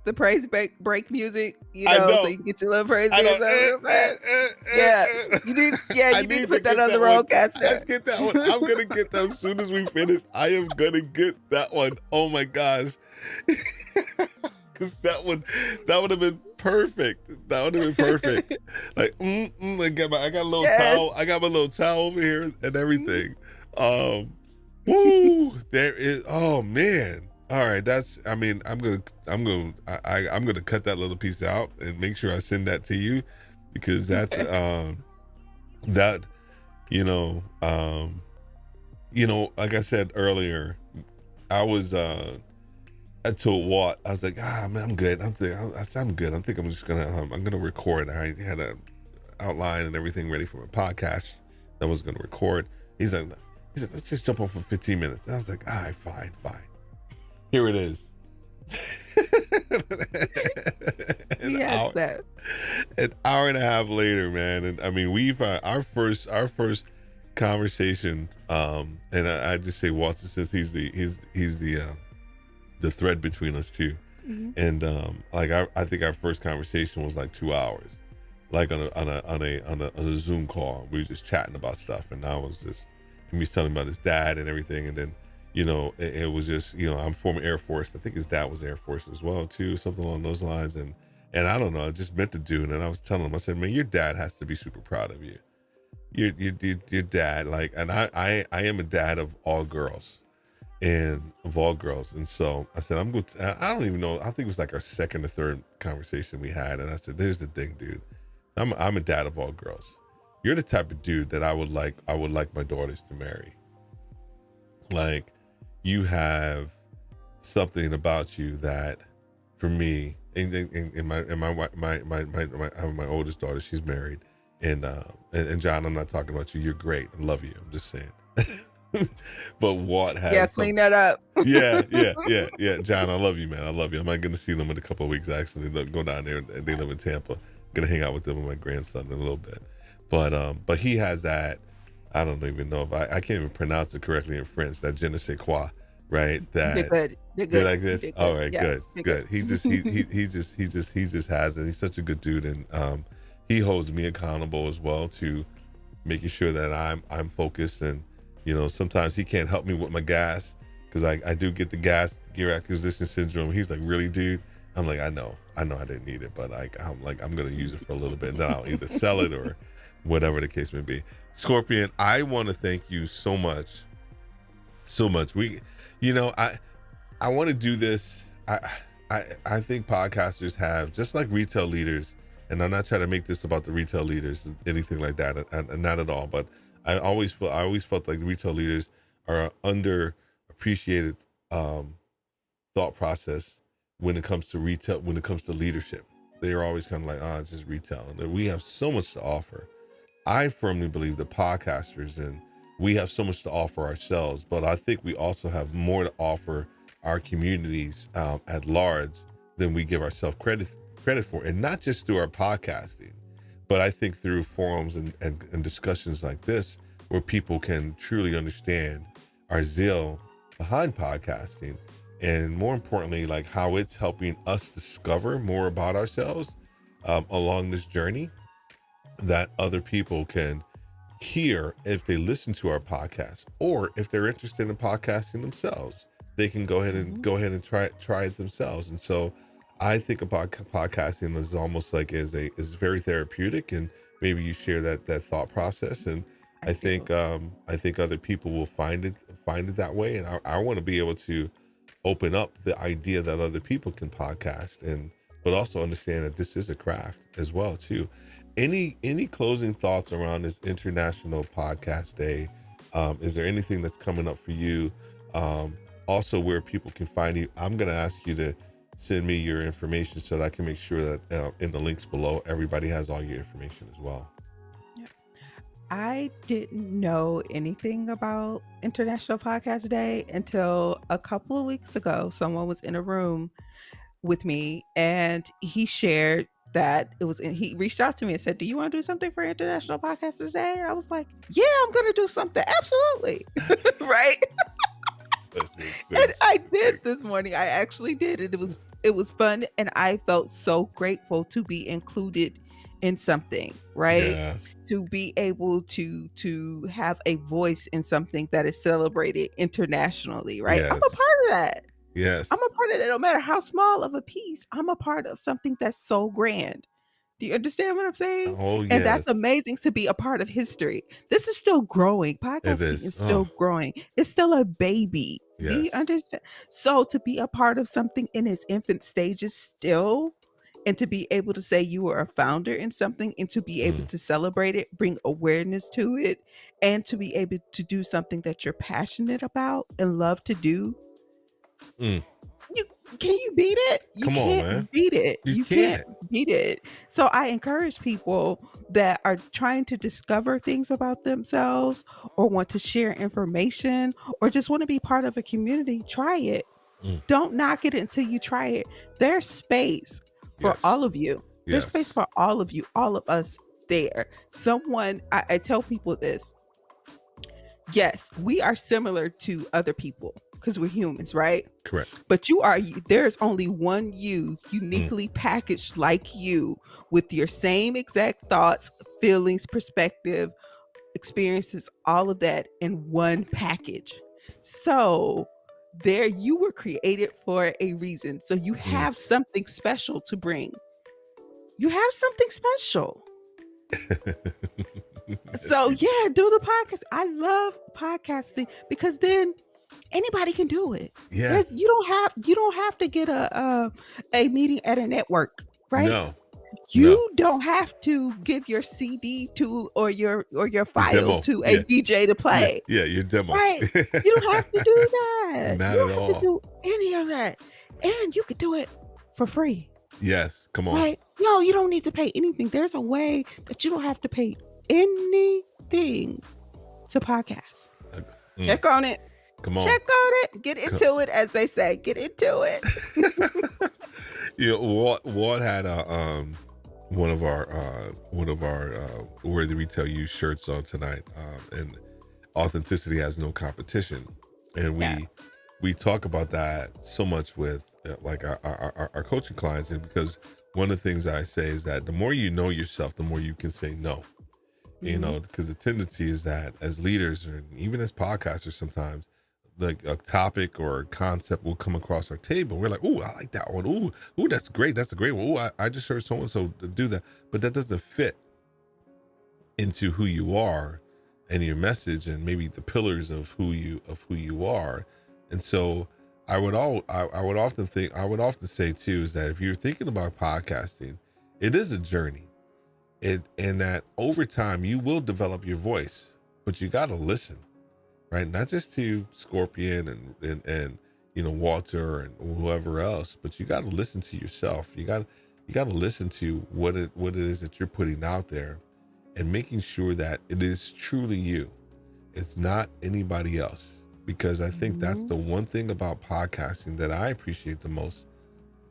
break music, I know. so you can get your little praise I dance know. over it. You need to put that on the roadcaster. I get that one. I'm gonna get that as soon as we finish. I am gonna get that one. Oh my gosh. Because that would have been perfect. That would have been perfect. Like, I got a little towel. I got my little towel over here and everything. Woo! There is. Oh man. All right. I'm gonna cut that little piece out and make sure I send that to you, because that's like I said earlier, I told Walt, I was like, man, I'm good. I'm good. I think I'm just gonna record. I had an outline and everything ready for my podcast that I was gonna record. He said, let's just jump on for 15 minutes. I was like, all right, fine. Here it is. An hour and a half later, man. And I mean, we've our first conversation. And I just say Walter, says he's the thread between us two. Mm-hmm. And I think our first conversation was like 2 hours, like on a Zoom call. We were just chatting about stuff, and he was telling me about his dad and everything. And then, it was just, I'm former Air Force. I think his dad was Air Force as well too, something along those lines. And I don't know, I just met the dude, and I was telling him, I said, man, your dad has to be super proud of you. Your dad, like, and I am a dad of all girls. And so I said, I don't even know, I think it was like our second or third conversation we had. And I said, here's the thing, dude. I'm a dad of all girls. You're the type of dude that I would like my daughters to marry. Like, you have something about you that, for me, and my oldest daughter, she's married, and John, I'm not talking about you. You're great. I love you. I'm just saying. But Walt has clean that up. Yeah. John, I love you, man. I love you. I'm not going to see them in a couple of weeks. Actually, they'll go down there, and they live in Tampa. I'm going to hang out with them and my grandson in a little bit. But he has that. I don't even know if I can't even pronounce it correctly in French. That je ne sais quoi, right? That You're good. like this. All right, Yeah, good. He just has it. He's such a good dude, and he holds me accountable as well to making sure that I'm focused. And sometimes he can't help me with my gas, because I do get the gas gear acquisition syndrome. He's like, really, dude? I'm like, I know I didn't need it, but I'm gonna use it for a little bit, and then I'll either sell it or whatever the case may be. Scorpion, I want to thank you so much. We, I want to do this. I think podcasters have, just like retail leaders, and I'm not trying to make this about the retail leaders, anything like that, and not at all. But I always felt like retail leaders are underappreciated thought process when it comes to retail, when it comes to leadership. They are always kind of like, it's just retail, and we have so much to offer. I firmly believe that podcasters, and we have so much to offer ourselves, but I think we also have more to offer our communities at large than we give ourselves credit for, and not just through our podcasting, but I think through forums and discussions like this, where people can truly understand our zeal behind podcasting, and more importantly, like how it's helping us discover more about ourselves along this journey, that other people can hear if they listen to our podcast, or if they're interested in podcasting themselves, they can go ahead and try it themselves. And so I think about podcasting as almost like is very therapeutic, and maybe you share that thought process. And I think other people will find it that way. And I want to be able to open up the idea that other people can podcast, but also understand that this is a craft as well too. Any closing thoughts around this International Podcast Day? Is there anything that's coming up for you? Also, where people can find you? I'm going to ask you to send me your information so that I can make sure that in the links below, everybody has all your information as well. I didn't know anything about International Podcast Day until a couple of weeks ago. Someone was in a room with me, and he shared that he reached out to me and said, do you want to do something for International Podcasters Day? And I was like, yeah, I'm going to do something. Absolutely. Right. And I did this morning. I actually did it. It was fun. And I felt so grateful to be included in something, right? Yeah. To be able to have a voice in something that is celebrated internationally, right? Yes. I'm a part of that. Yes. I'm a part of it. No matter how small of a piece, I'm a part of something that's so grand. Do you understand what I'm saying? Oh, yes. And that's amazing to be a part of history. This is still growing. Podcasting is still growing. It's still a baby. Yes. Do you understand? So to be a part of something in its infant stages still, and to be able to say you were a founder in something, and to be able to celebrate it, bring awareness to it, and to be able to do something that you're passionate about and love to do. Can you beat it? You can't beat it. You can't beat it. So I encourage people that are trying to discover things about themselves, or want to share information, or just want to be part of a community. Try it. Don't knock it until you try it. There's space for all of you. There's space for all of you, all of us there. I tell people this. Yes, we are similar to other people because we're humans, right? Correct. But there's only one you, uniquely packaged like you, with your same exact thoughts, feelings, perspective, experiences, all of that in one package. So there, you were created for a reason. So you have something special to bring. You have something special. So yeah, do the podcast. I love podcasting because then anybody can do it. Yes. You don't have to get a meeting at a network, right? No. You don't have to give your CD to or your file to a DJ to play. Yeah, your demo. Right. You don't have to do that. Not you don't at have all. to do any of that. And you could do it for free. Yes. Come on. Right? No, you don't need to pay anything. There's a way that you don't have to pay anything to podcast. Check on it. Come on. Check on it. Get into it, as they say. Get into it. Walt had one of our Where the Retail You shirts on tonight, and authenticity has no competition, and we talk about that so much with like our coaching clients, and because one of the things I say is that the more you know yourself, the more you can say no. You know, because the tendency is that as leaders, or even as podcasters, sometimes like a topic or a concept will come across our table. We're like, "Ooh, I like that one. Ooh, that's great. That's a great one. Ooh, I just heard so and so do that," but that doesn't fit into who you are and your message and maybe the pillars of who you are. And so I would often say too is that if you're thinking about podcasting, it is a journey. And that over time you will develop your voice, but you got to listen, right? Not just to Scorpion and Walter and whoever else, but you got to listen to yourself. You got to listen to what it is that you're putting out there, and making sure that it is truly you. It's not anybody else. Because I think that's the one thing about podcasting that I appreciate the most,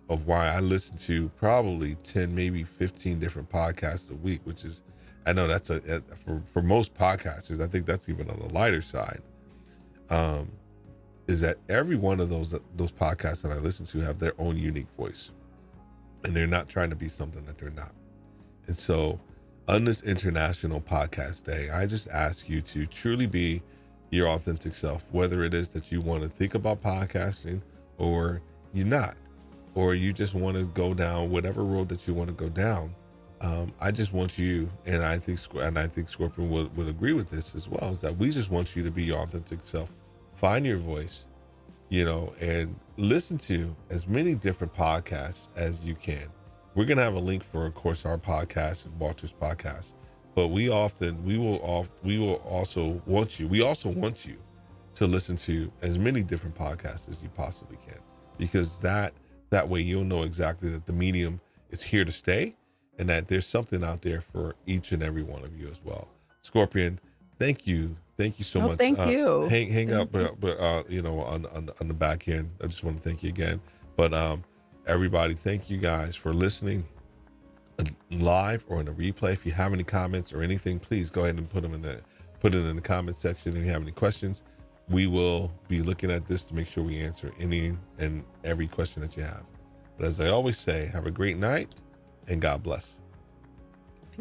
of why I listen to probably 10, maybe 15 different podcasts a week, which is, I know that's for most podcasters, I think that's even on the lighter side. Is that every one of those podcasts that I listen to have their own unique voice, and they're not trying to be something that they're not. And so on this International Podcast Day, I just ask you to truly be your authentic self, whether it is that you want to think about podcasting or you're not, or you just want to go down whatever road that you want to go down. I just want you, and I think Scorpion would agree with this as well, is that we just want you to be your authentic self, find your voice, and listen to as many different podcasts as you can. We're going to have a link for, of course, our podcast and Walter's podcast, but we also want you to listen to as many different podcasts as you possibly can, because that way you'll know exactly that the medium is here to stay, and that there's something out there for each and every one of you as well. Scorpion, thank you so much. Thank you. Hang up, but on the back end, I just want to thank you again. But everybody, thank you guys for listening live or in a replay. If you have any comments or anything, please go ahead and put it in the comment section. If you have any questions, we will be looking at this to make sure we answer any and every question that you have. But as I always say, have a great night and God bless.